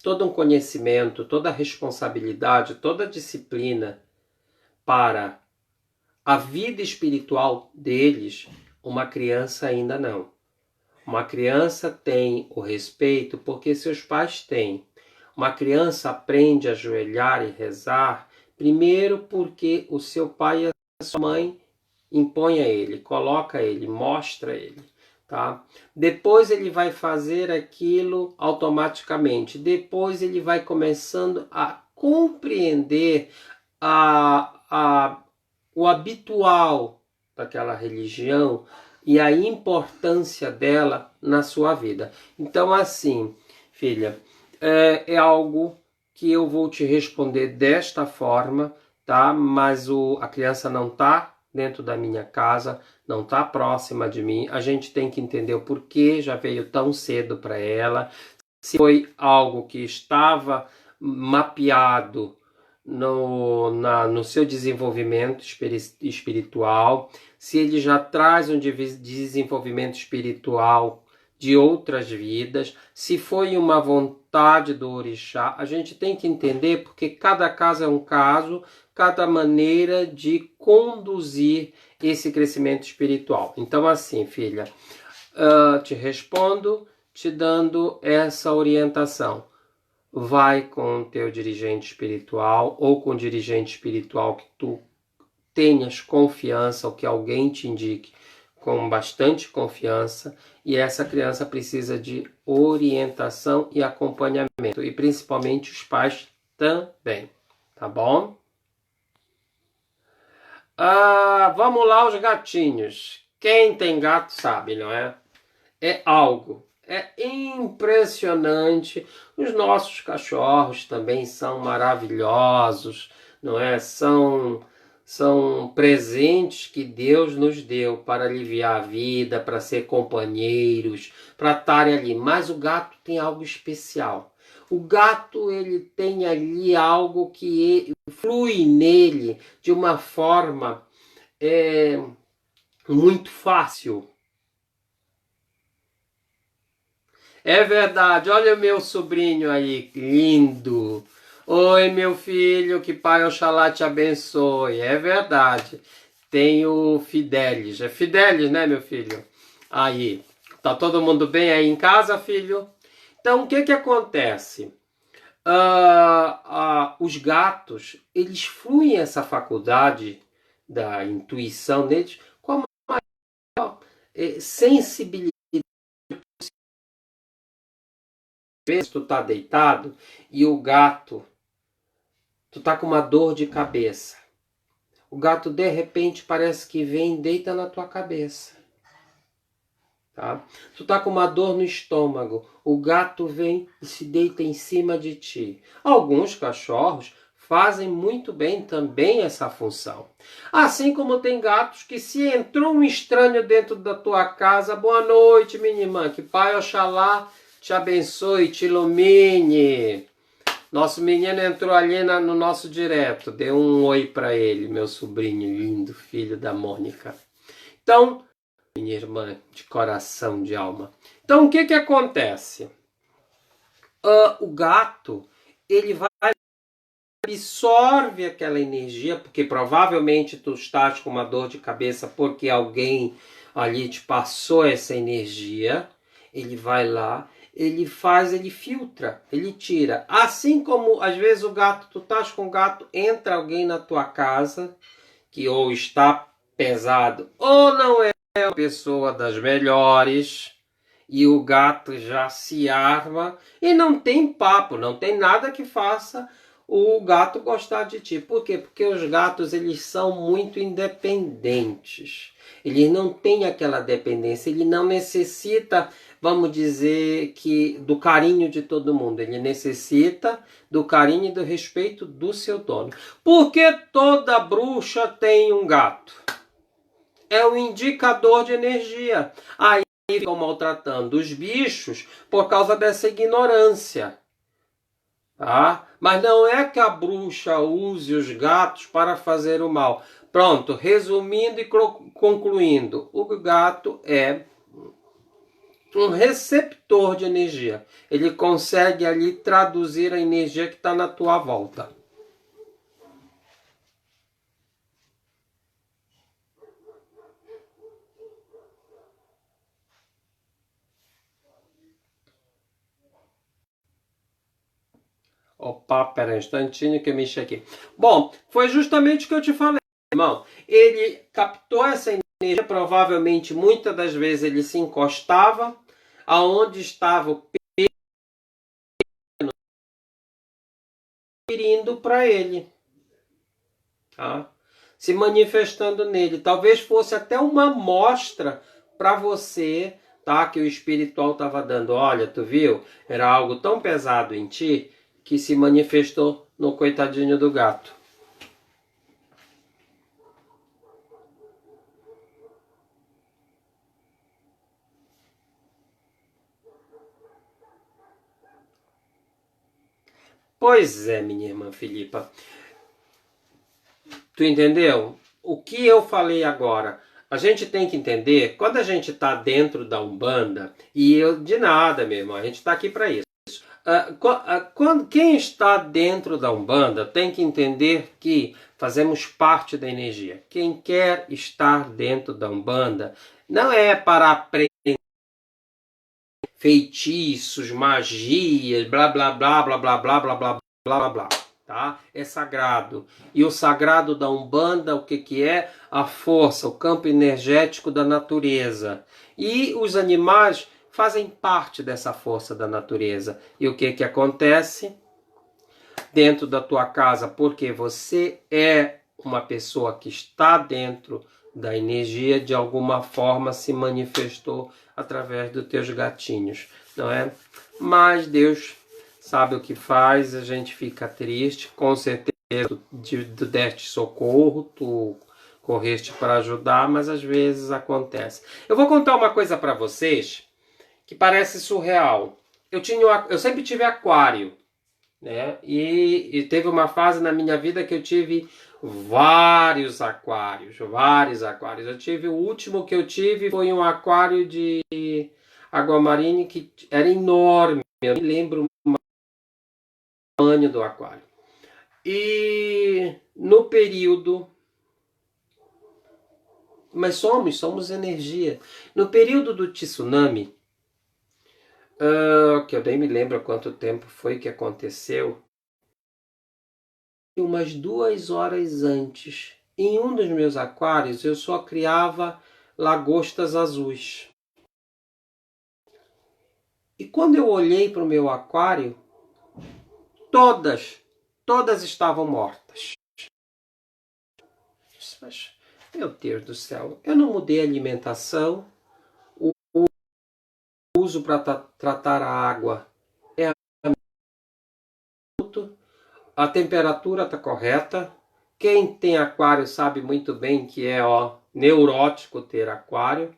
todo um conhecimento, toda a responsabilidade, toda a disciplina para a vida espiritual deles, uma criança ainda não. Uma criança tem o respeito porque seus pais têm. Uma criança aprende a ajoelhar e rezar, primeiro porque o seu pai e a sua mãe impõe a ele, coloca ele, mostra ele, tá? Depois ele vai fazer aquilo automaticamente. Depois ele vai começando a compreender o habitual daquela religião e a importância dela na sua vida. Então, assim, filha, é algo que eu vou te responder desta forma, tá? Mas a criança não está dentro da minha casa, não está próxima de mim. A gente tem que entender o porquê já veio tão cedo para ela, se foi algo que estava mapeado no seu desenvolvimento espiritual, se ele já traz um desenvolvimento espiritual de outras vidas, se foi uma vontade do orixá. A gente tem que entender porque cada caso é um caso, cada maneira de conduzir esse crescimento espiritual. Então, assim, filha, te respondo te dando essa orientação. Vai com o teu dirigente espiritual ou com o dirigente espiritual que tu tenhas confiança ou que alguém te indique com bastante confiança, e essa criança precisa de orientação e acompanhamento, e principalmente os pais também, tá bom? Vamos lá, os gatinhos. Quem tem gato sabe, não é? É algo. É impressionante. Os nossos cachorros também são maravilhosos, não é? São presentes que Deus nos deu para aliviar a vida, para ser companheiros, para estarem ali. Mas o gato tem algo especial. O gato, ele tem ali algo que flui nele de uma forma muito fácil. É verdade, olha o meu sobrinho aí, lindo. Oi, meu filho, que Pai Oxalá te abençoe. É verdade. Tem o Fidelis. É Fidelis, né, meu filho? Aí. Tá todo mundo bem aí em casa, filho? Então, o que que acontece? Os gatos, eles fluem essa faculdade da intuição neles com a maior sensibilidade. Às vezes tu tá deitado e o gato, tu tá com uma dor de cabeça. O gato de repente parece que vem e deita na tua cabeça. Tá? Tu tá com uma dor no estômago, o gato vem e se deita em cima de ti. Alguns cachorros fazem muito bem também essa função. Assim como tem gatos que se entrou um estranho dentro da tua casa, boa noite, minha irmã, que Pai Oxalá te abençoe, te ilumine. Nosso menino entrou ali no nosso direto, deu um oi para ele, meu sobrinho lindo, filho da Mônica. Então, minha irmã de coração, de alma. Então, o que que acontece? O gato, ele vai absorve aquela energia, porque provavelmente tu estás com uma dor de cabeça porque alguém ali te passou essa energia. Ele vai lá, ele faz, ele filtra, ele tira. Assim como às vezes o gato, tu estás com o gato, entra alguém na tua casa que ou está pesado ou não é uma pessoa das melhores, e o gato já se arma e não tem papo, não tem nada que faça o gato gostar de ti. Por quê? Porque os gatos, eles são muito independentes. Eles não têm aquela dependência, ele não necessita, vamos dizer, que do carinho de todo mundo. Ele necessita do carinho e do respeito do seu dono. Porque toda bruxa tem um gato. É um indicador de energia. Aí ficam maltratando os bichos por causa dessa ignorância. Tá? Mas não é que a bruxa use os gatos para fazer o mal. Pronto, resumindo e concluindo, o gato é um receptor de energia. Ele consegue ali traduzir a energia que está na tua volta. Opa, pera um instantinho que eu mexi aqui. Bom, foi justamente o que eu te falei, irmão. Ele captou essa energia, provavelmente muitas das vezes ele se encostava aonde estava o pedindo para ele, tá? Se manifestando nele. Talvez fosse até uma amostra para você, tá? Que o espiritual estava dando. Olha, tu viu? Era algo tão pesado em ti que se manifestou no coitadinho do gato. Pois é, minha irmã Filipa. Tu entendeu? O que eu falei agora? A gente tem que entender, quando a gente está dentro da Umbanda, e eu de nada, meu irmão, a gente está aqui para isso. Quando quem está dentro da Umbanda tem que entender que fazemos parte da energia. Quem quer estar dentro da Umbanda não é para aprender feitiços, magias, blá blá blá blá blá blá blá blá blá blá. Tá? É sagrado. E o sagrado da Umbanda, o que que é? A força, o campo energético da natureza. E os animais fazem parte dessa força da natureza. E o que que acontece? Dentro da tua casa, porque você é uma pessoa que está dentro da energia, de alguma forma se manifestou através dos teus gatinhos, não é? Mas Deus sabe o que faz, a gente fica triste, com certeza tu deste socorro, tu correste para ajudar, mas às vezes acontece. Eu vou contar uma coisa para vocês que parece surreal. Eu sempre tive aquário, né? E teve uma fase na minha vida que eu tive vários aquários, vários aquários. O último que eu tive foi um aquário de Aquamarine que era enorme, eu me lembro o tamanho do aquário. E no período... Mas somos energia. No período do tsunami, que eu nem me lembro há quanto tempo foi que aconteceu, umas 2 horas antes, em um dos meus aquários, eu só criava lagostas azuis. E quando eu olhei para o meu aquário, todas estavam mortas. Mas, meu Deus do céu, eu não mudei a alimentação, o uso para tratar a água é a temperatura está correta. Quem tem aquário sabe muito bem que é neurótico ter aquário.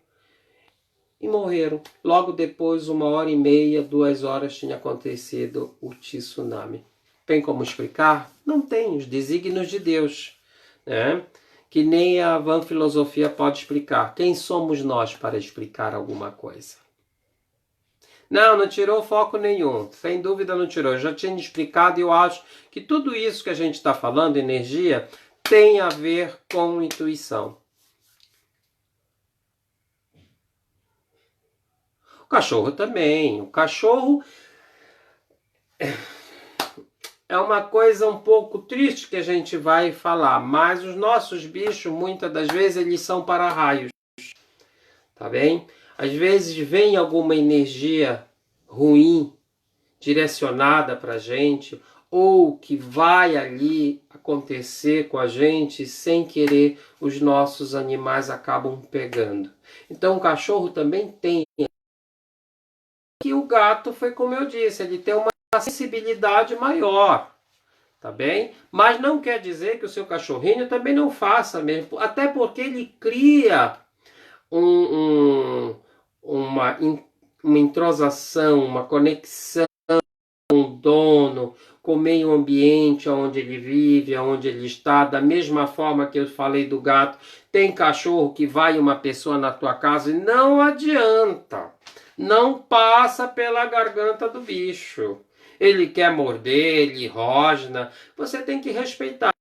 E morreram. Logo depois, 1h30, 2 horas, tinha acontecido o tsunami. Tem como explicar? Não tem. Os desígnios de Deus, né? Que nem a van filosofia pode explicar. Quem somos nós para explicar alguma coisa? Não tirou foco nenhum. Sem dúvida não tirou. Eu já tinha explicado e eu acho que tudo isso que a gente está falando, energia, tem a ver com intuição. O cachorro também. O cachorro é uma coisa um pouco triste que a gente vai falar, mas os nossos bichos, muitas das vezes, eles são para-raios. Tá bem? Às vezes vem alguma energia ruim direcionada para a gente, ou que vai ali acontecer com a gente sem querer, os nossos animais acabam pegando. Então o cachorro também tem. E o gato foi como eu disse, ele tem uma sensibilidade maior. Tá bem? Mas não quer dizer que o seu cachorrinho também não faça mesmo, até porque ele cria uma entrosação, uma conexão com o dono, com o meio ambiente onde ele vive, onde ele está, da mesma forma que eu falei do gato. Tem cachorro que vai uma pessoa na tua casa e não adianta, não passa pela garganta do bicho. Ele quer morder, ele rosna, você tem que respeitar,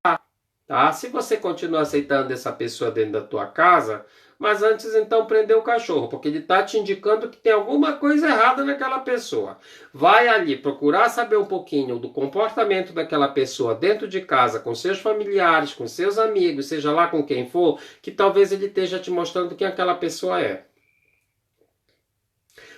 tá? Se você continua aceitando essa pessoa dentro da tua casa, mas antes então prender o cachorro, porque ele está te indicando que tem alguma coisa errada naquela pessoa. Vai ali procurar saber um pouquinho do comportamento daquela pessoa dentro de casa, com seus familiares, com seus amigos, seja lá com quem for, que talvez ele esteja te mostrando quem aquela pessoa é.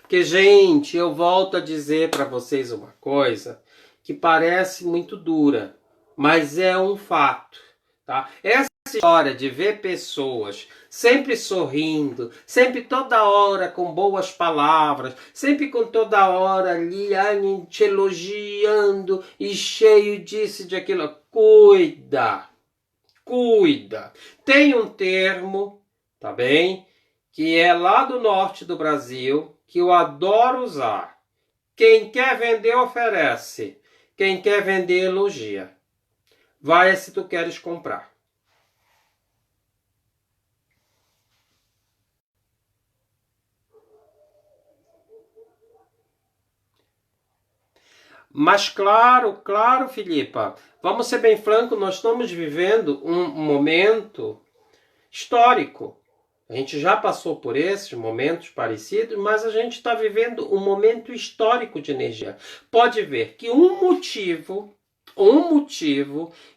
Porque, gente, eu volto a dizer para vocês uma coisa que parece muito dura, mas é um fato, tá? Essa história de ver pessoas sempre sorrindo, sempre toda hora com boas palavras, sempre com toda hora ali te elogiando e cheio disso e de aquilo. Cuida! Tem um termo, tá bem? Que é lá do norte do Brasil, que eu adoro usar. Quem quer vender, oferece. Quem quer vender, elogia. Vai se tu queres comprar. Mas claro, Filipa, vamos ser bem francos, nós estamos vivendo um momento histórico. A gente já passou por esses momentos parecidos, mas a gente está vivendo um momento histórico de energia. Pode ver que um motivo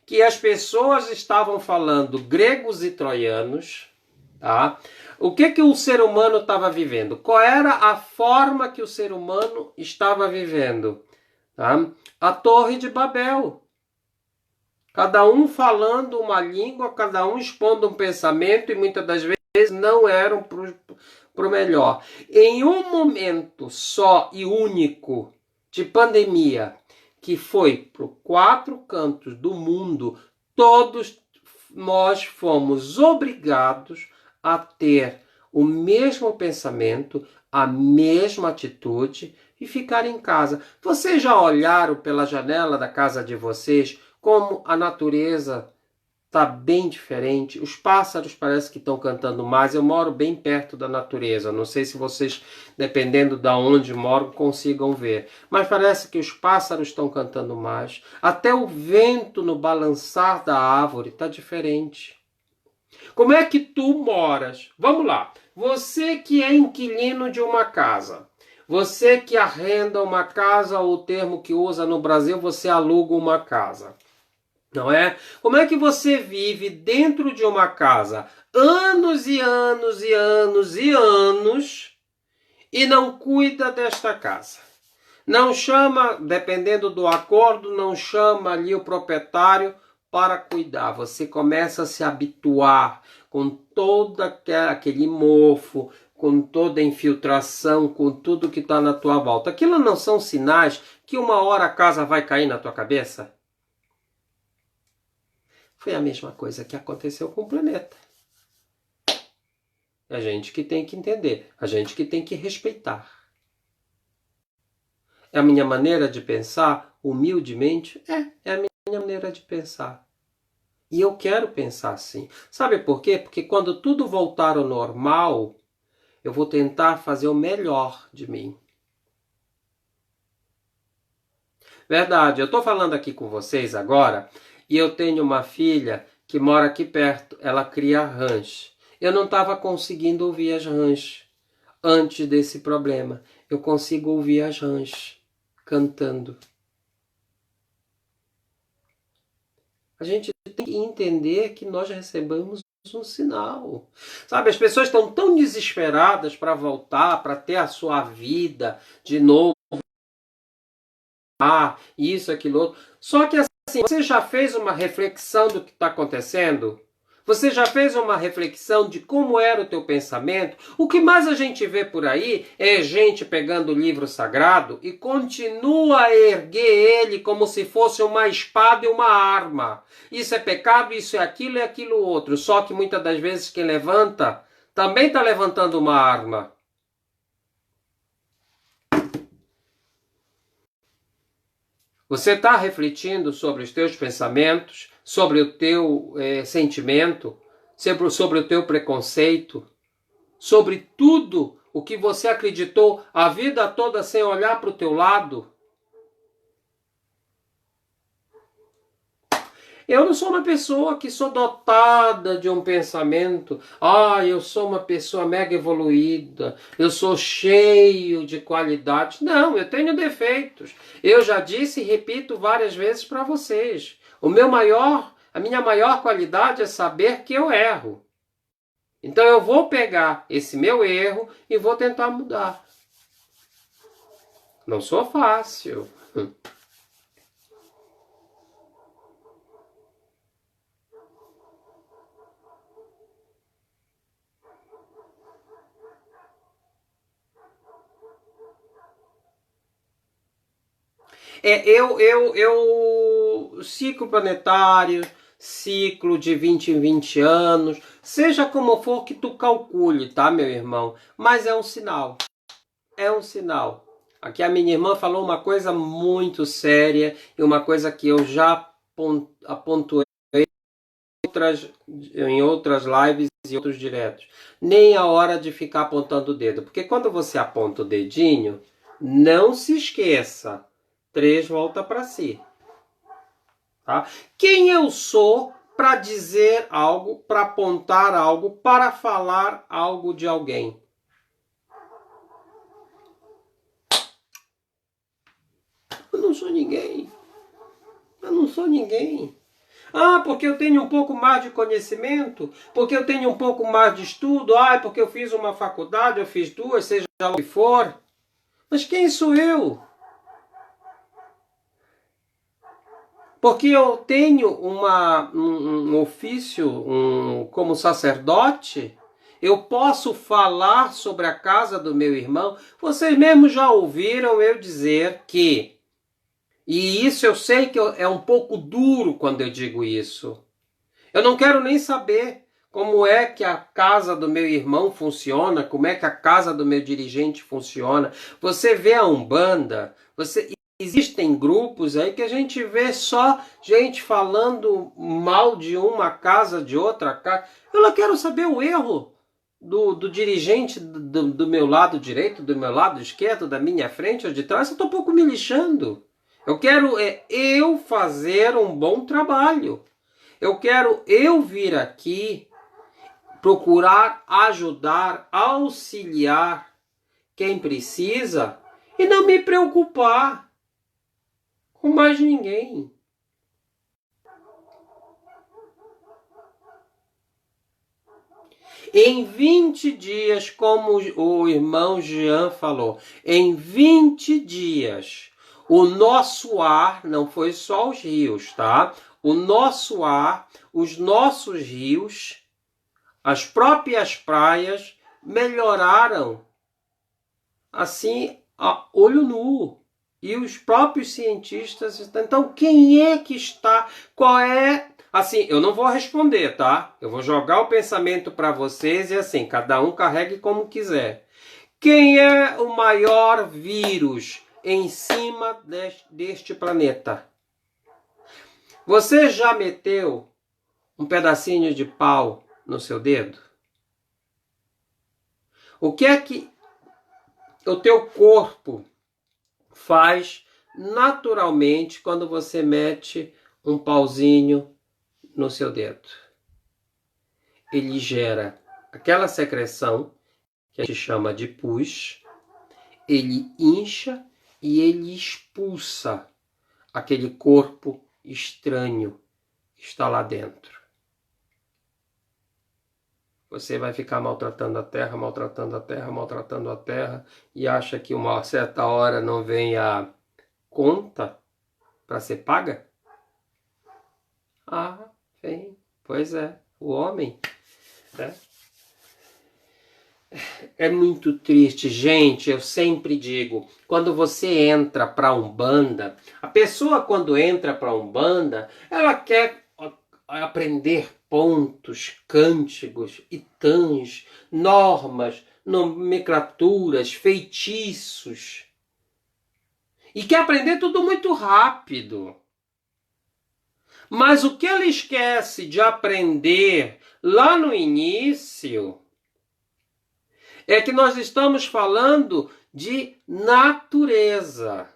que as pessoas estavam falando gregos e troianos, tá? O que o ser humano estava vivendo? Qual era a forma que o ser humano estava vivendo? Tá? A Torre de Babel. Cada um falando uma língua, cada um expondo um pensamento e muitas das vezes não eram para o melhor. Em um momento só e único de pandemia, que foi para os 4 cantos do mundo, todos nós fomos obrigados a ter o mesmo pensamento, a mesma atitude e ficar em casa. Vocês já olharam pela janela da casa de vocês como a natureza Tá bem diferente. Os pássaros parece que estão cantando mais. Eu moro bem perto da natureza. Não sei se vocês, dependendo de onde moram, consigam ver. Mas parece que os pássaros estão cantando mais. Até o vento no balançar da árvore está diferente. Como é que tu moras? Vamos lá. Você que é inquilino de uma casa. Você que arrenda uma casa, ou o termo que usa no Brasil, você aluga uma casa. Não é? Como é que você vive dentro de uma casa anos e anos e anos e anos e não cuida desta casa? Não chama, dependendo do acordo, não chama ali o proprietário para cuidar. Você começa a se habituar com todo aquele mofo, com toda a infiltração, com tudo que está na tua volta. Aquilo não são sinais que uma hora a casa vai cair na tua cabeça? Foi a mesma coisa que aconteceu com o planeta. É a gente que tem que entender, a gente que tem que respeitar. É a minha maneira de pensar, humildemente? É a minha maneira de pensar. E eu quero pensar assim. Sabe por quê? Porque quando tudo voltar ao normal, eu vou tentar fazer o melhor de mim. Verdade, eu estou falando aqui com vocês agora e eu tenho uma filha que mora aqui perto. Ela cria rãs. Eu não estava conseguindo ouvir as rãs antes desse problema. Eu consigo ouvir as rãs cantando. A gente tem que entender que nós recebemos um sinal. Sabe, as pessoas estão tão desesperadas para voltar, para ter a sua vida de novo. Isso, aquilo outro. Só que assim, você já fez uma reflexão do que está acontecendo? Você já fez uma reflexão de como era o teu pensamento? O que mais a gente vê por aí é gente pegando o livro sagrado e continua a erguer ele como se fosse uma espada e uma arma. Isso é pecado, isso é aquilo e aquilo outro. Só que muitas das vezes quem levanta também está levantando uma arma. Você está refletindo sobre os teus pensamentos, sobre o teu sentimento, sobre o teu preconceito, sobre tudo o que você acreditou a vida toda sem olhar para o teu lado? Eu não sou uma pessoa que sou dotada de um pensamento. Eu sou uma pessoa mega evoluída. Eu sou cheio de qualidades. Não, eu tenho defeitos. Eu já disse e repito várias vezes para vocês. A minha maior qualidade é saber que eu erro. Então eu vou pegar esse meu erro e vou tentar mudar. Não sou fácil. Ciclo planetário, ciclo de 20 em 20 anos, seja como for que tu calcule, tá, meu irmão? Mas é um sinal. É um sinal. Aqui a minha irmã falou uma coisa muito séria e uma coisa que eu já apontei em outras lives e outros diretos. Nem a hora de ficar apontando o dedo. Porque quando você aponta o dedinho, não se esqueça. 3 volta para si. Tá? Quem eu sou para dizer algo, para apontar algo, para falar algo de alguém? Eu não sou ninguém. Eu não sou ninguém. Porque eu tenho um pouco mais de conhecimento, porque eu tenho um pouco mais de estudo, porque eu fiz uma faculdade, eu fiz 2, seja lá o que for. Mas quem sou eu? Porque eu tenho um ofício como sacerdote, eu posso falar sobre a casa do meu irmão. Vocês mesmos já ouviram eu dizer que, e isso eu sei que é um pouco duro quando eu digo isso. Eu não quero nem saber como é que a casa do meu irmão funciona, como é que a casa do meu dirigente funciona. Você vê a Umbanda, existem grupos aí que a gente vê só gente falando mal de uma casa, de outra casa. Eu não quero saber o erro do dirigente do meu lado direito, do meu lado esquerdo, da minha frente ou de trás. Eu estou um pouco me lixando. Eu quero eu fazer um bom trabalho. Eu quero eu vir aqui procurar ajudar, auxiliar quem precisa e não me preocupar com mais ninguém. Em 20 dias, como o irmão Jean falou, em 20 dias, o nosso ar, não foi só os rios, tá? O nosso ar, os nossos rios, as próprias praias melhoraram, assim, a olho nu. E os próprios cientistas. Então, quem é que está? Qual é? Assim, eu não vou responder, tá? Eu vou jogar o pensamento para vocês e assim, cada um carregue como quiser. Quem é o maior vírus em cima deste planeta? Você já meteu um pedacinho de pau no seu dedo? O que é que o teu corpo faz naturalmente quando você mete um pauzinho no seu dedo? Ele gera aquela secreção que a gente chama de pus, ele incha e ele expulsa aquele corpo estranho que está lá dentro. Você vai ficar maltratando a terra, maltratando a terra, maltratando a terra e acha que uma certa hora não vem a conta para ser paga? Ah, vem. Pois é, o homem, né? É muito triste, gente. Eu sempre digo, quando você entra para Umbanda, a pessoa quando entra para Umbanda, ela quer aprender pontos, cânticos, itãs, normas, nomenclaturas, feitiços. E quer aprender tudo muito rápido. Mas o que ela esquece de aprender lá no início é que nós estamos falando de natureza.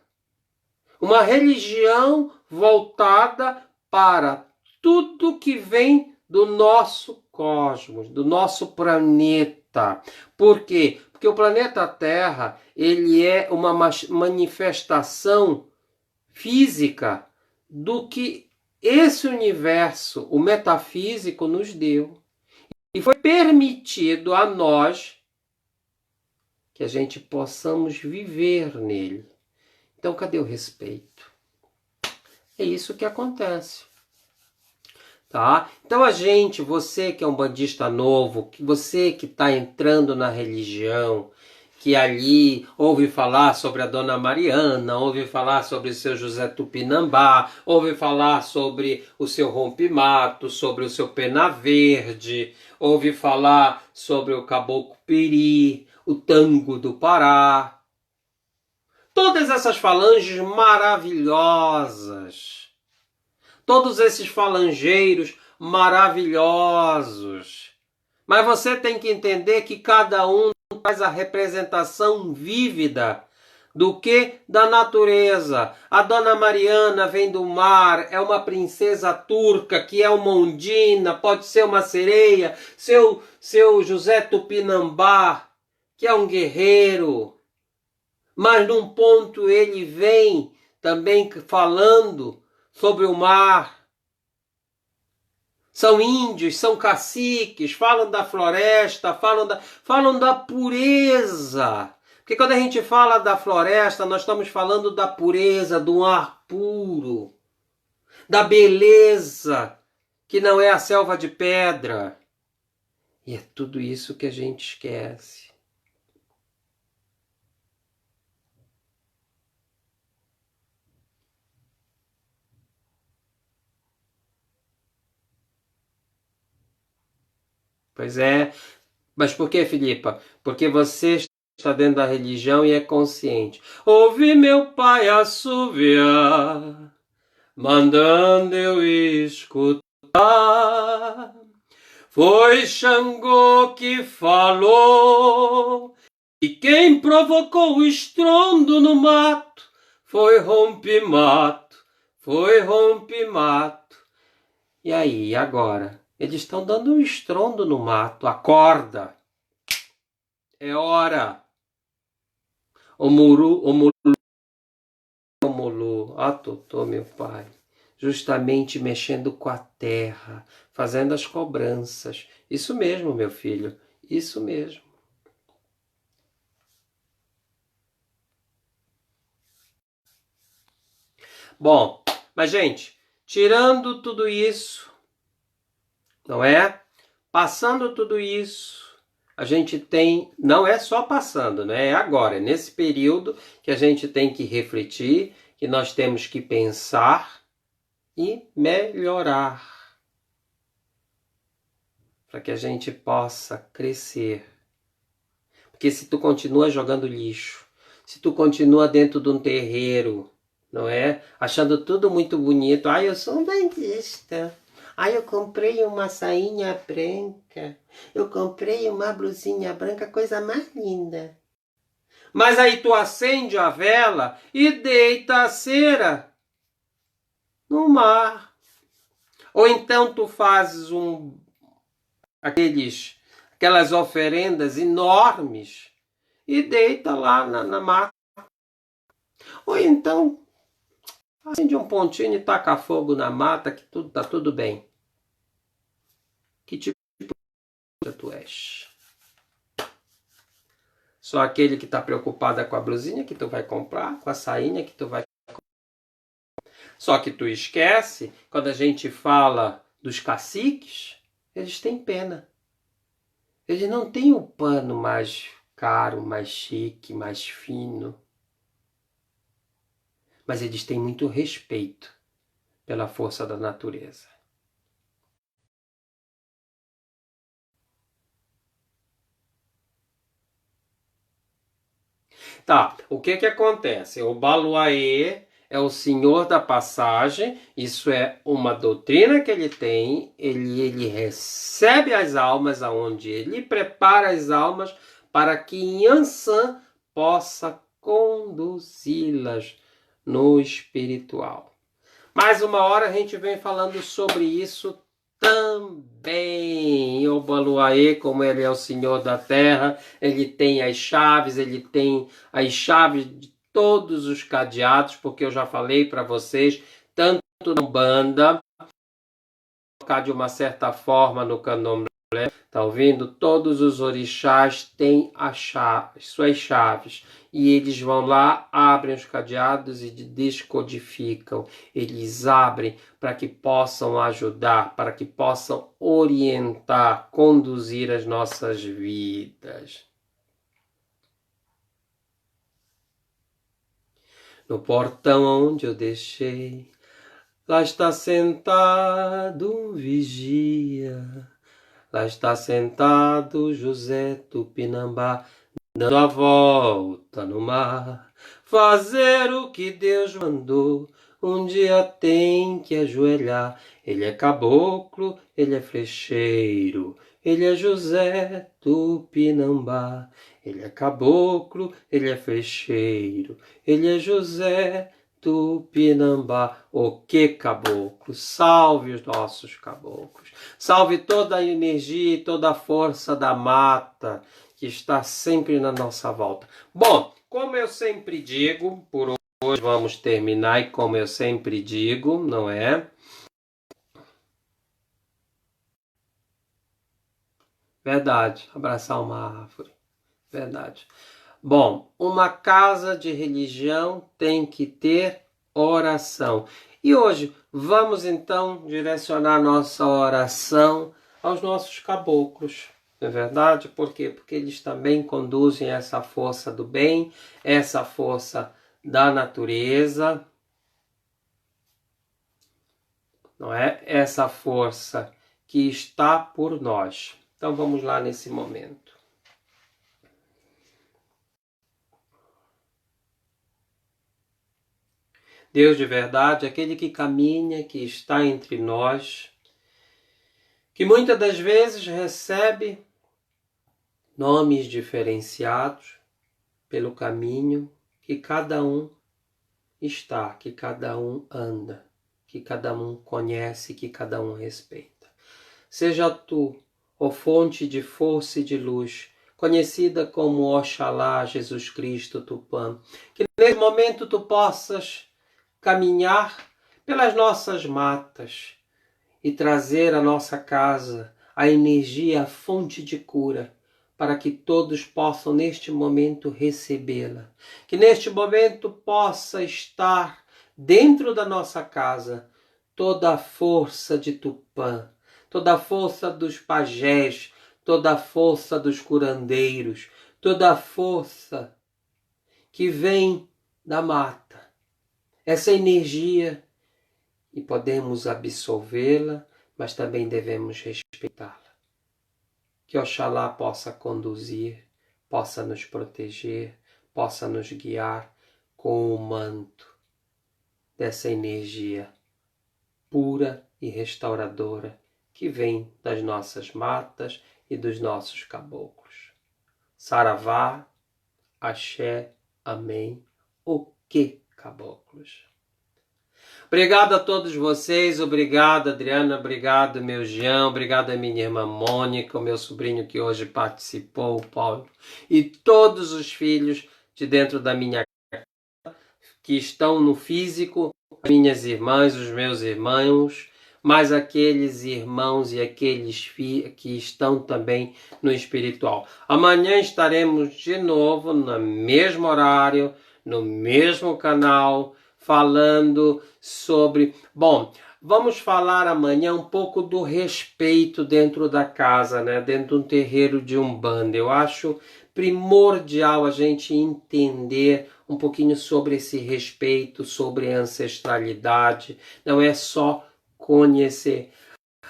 Uma religião voltada para tudo que vem do nosso cosmos, do nosso planeta. Por quê? Porque o planeta Terra, ele é uma manifestação física do que esse universo, o metafísico, nos deu. E foi permitido a nós que a gente possamos viver nele. Então, cadê o respeito? É isso que acontece. Tá? Então a gente, você que é um bandista novo, você que está entrando na religião, que ali ouve falar sobre a Dona Mariana, ouve falar sobre o seu José Tupinambá, ouve falar sobre o seu Rompe-Mato, sobre o seu Pena Verde, ouve falar sobre o Caboclo Piri, o Tango do Pará. Todas essas falanges maravilhosas. Todos esses falangeiros maravilhosos. Mas você tem que entender que cada um faz a representação vívida do que da natureza. A Dona Mariana vem do mar, é uma princesa turca, que é uma ondina, pode ser uma sereia. Seu José Tupinambá, que é um guerreiro. Mas num ponto ele vem também falando sobre o mar. São índios, são caciques, falam da floresta, falam da pureza. Porque quando a gente fala da floresta, nós estamos falando da pureza, do ar puro, da beleza, que não é a selva de pedra. E é tudo isso que a gente esquece. Pois é. Mas por que, Filipa? Porque você está dentro da religião e é consciente. Ouvi meu pai assoviar, mandando eu escutar. Foi Xangô que falou, e quem provocou o estrondo no mato foi Rompe-Mato, foi Rompe-Mato. E aí, agora? Eles estão dando um estrondo no mato. Acorda! É hora! O Mulu, Totô, meu pai, justamente mexendo com a terra, fazendo as cobranças. Isso mesmo, meu filho, isso mesmo. Bom, mas gente, tirando tudo isso, não é? Passando tudo isso, a gente tem, não é só passando, né? É agora, é nesse período que a gente tem que refletir, que nós temos que pensar e melhorar, para que a gente possa crescer. Porque se tu continua jogando lixo, se tu continua dentro de um terreiro, não é? Achando tudo muito bonito. Ai, eu sou um bandista. Ai, eu comprei uma sainha branca. Eu comprei uma blusinha branca, coisa mais linda. Mas aí tu acende a vela e deita a cera no mar. Ou então tu fazes aquelas oferendas enormes e deita lá na mata. Ou então acende um pontinho e taca fogo na mata, que tudo tá tudo bem. Que tipo de tu és? Só aquele que está preocupado com a blusinha que tu vai comprar, com a sainha que tu vai comprar. Só que tu esquece, quando a gente fala dos caciques, eles têm pena. Eles não têm o pano mais caro, mais chique, mais fino. Mas eles têm muito respeito pela força da natureza. Tá, o que que acontece? O Baluaê é o senhor da passagem, isso é uma doutrina que ele tem, ele recebe as almas aonde ele prepara as almas para que Yansan possa conduzi-las no espiritual. Mais uma hora a gente vem falando sobre isso também. O Baluaê, como ele é o senhor da terra, ele tem as chaves de todos os cadeados, porque eu já falei para vocês, tanto na Umbanda, colocar de uma certa forma no candomblé, tá ouvindo? Todos os orixás têm suas chaves. E eles vão lá, abrem os cadeados e descodificam. Eles abrem para que possam ajudar, para que possam orientar, conduzir as nossas vidas. No portão onde eu deixei, lá está sentado um vigia. Lá está sentado José Tupinambá, dando a volta no mar. Fazer o que Deus mandou, um dia tem que ajoelhar. Ele é caboclo, ele é flecheiro, ele é José Tupinambá. Ele é caboclo, ele é flecheiro, ele é José Tupinambá. O que caboclo? Salve os nossos caboclos. Salve toda a energia e toda a força da mata que está sempre na nossa volta. Bom, como eu sempre digo, por hoje vamos terminar e como eu sempre digo, não é? Verdade, abraçar uma árvore. Verdade. Bom, uma casa de religião tem que ter oração. E hoje vamos então direcionar nossa oração aos nossos caboclos. Não é verdade? Por quê? Porque eles também conduzem essa força do bem, essa força da natureza, não é? Essa força que está por nós. Então vamos lá nesse momento. Deus de verdade, aquele que caminha, que está entre nós, que muitas das vezes recebe nomes diferenciados pelo caminho que cada um está, que cada um anda, que cada um conhece, que cada um respeita. Seja tu, ó fonte de força e de luz, conhecida como Oxalá, Jesus Cristo Tupã, que nesse momento tu possas caminhar pelas nossas matas e trazer à nossa casa a energia, a fonte de cura, para que todos possam neste momento recebê-la. Que neste momento possa estar dentro da nossa casa toda a força de Tupã, toda a força dos pajés, toda a força dos curandeiros, toda a força que vem da mata. Essa energia, e podemos absolvê-la, mas também devemos respeitá-la. Que Oxalá possa conduzir, possa nos proteger, possa nos guiar com o manto dessa energia pura e restauradora que vem das nossas matas e dos nossos caboclos. Saravá, axé, amém, o que caboclos? Obrigado a todos vocês, obrigado Adriana, obrigado meu Jean, obrigado a minha irmã Mônica, o meu sobrinho que hoje participou, o Paulo, e todos os filhos de dentro da minha casa que estão no físico, minhas irmãs, os meus irmãos, mas aqueles irmãos e aqueles que estão também no espiritual. Amanhã estaremos de novo no mesmo horário, no mesmo canal, falando sobre... Bom, vamos falar amanhã um pouco do respeito dentro da casa, né? Dentro de um terreiro de Umbanda. Eu acho primordial a gente entender um pouquinho sobre esse respeito, sobre a ancestralidade. Não é só conhecer.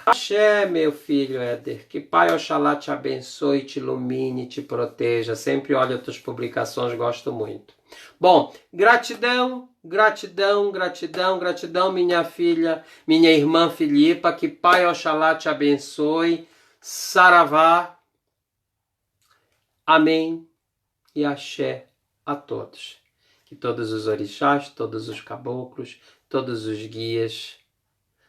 Axé, meu filho Éder, que Pai Oxalá te abençoe, te ilumine, te proteja. Sempre olho as tuas publicações, gosto muito. Bom, gratidão, gratidão, gratidão, gratidão, minha filha, minha irmã Filipa, que Pai Oxalá te abençoe. Saravá, amém e axé a todos. Que todos os orixás, todos os caboclos, todos os guias,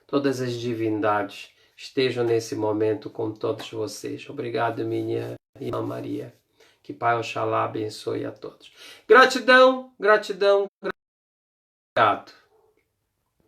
todas as divindades estejam nesse momento com todos vocês. Obrigado, minha irmã Maria. Que Pai Oxalá abençoe a todos. Gratidão, gratidão, obrigado.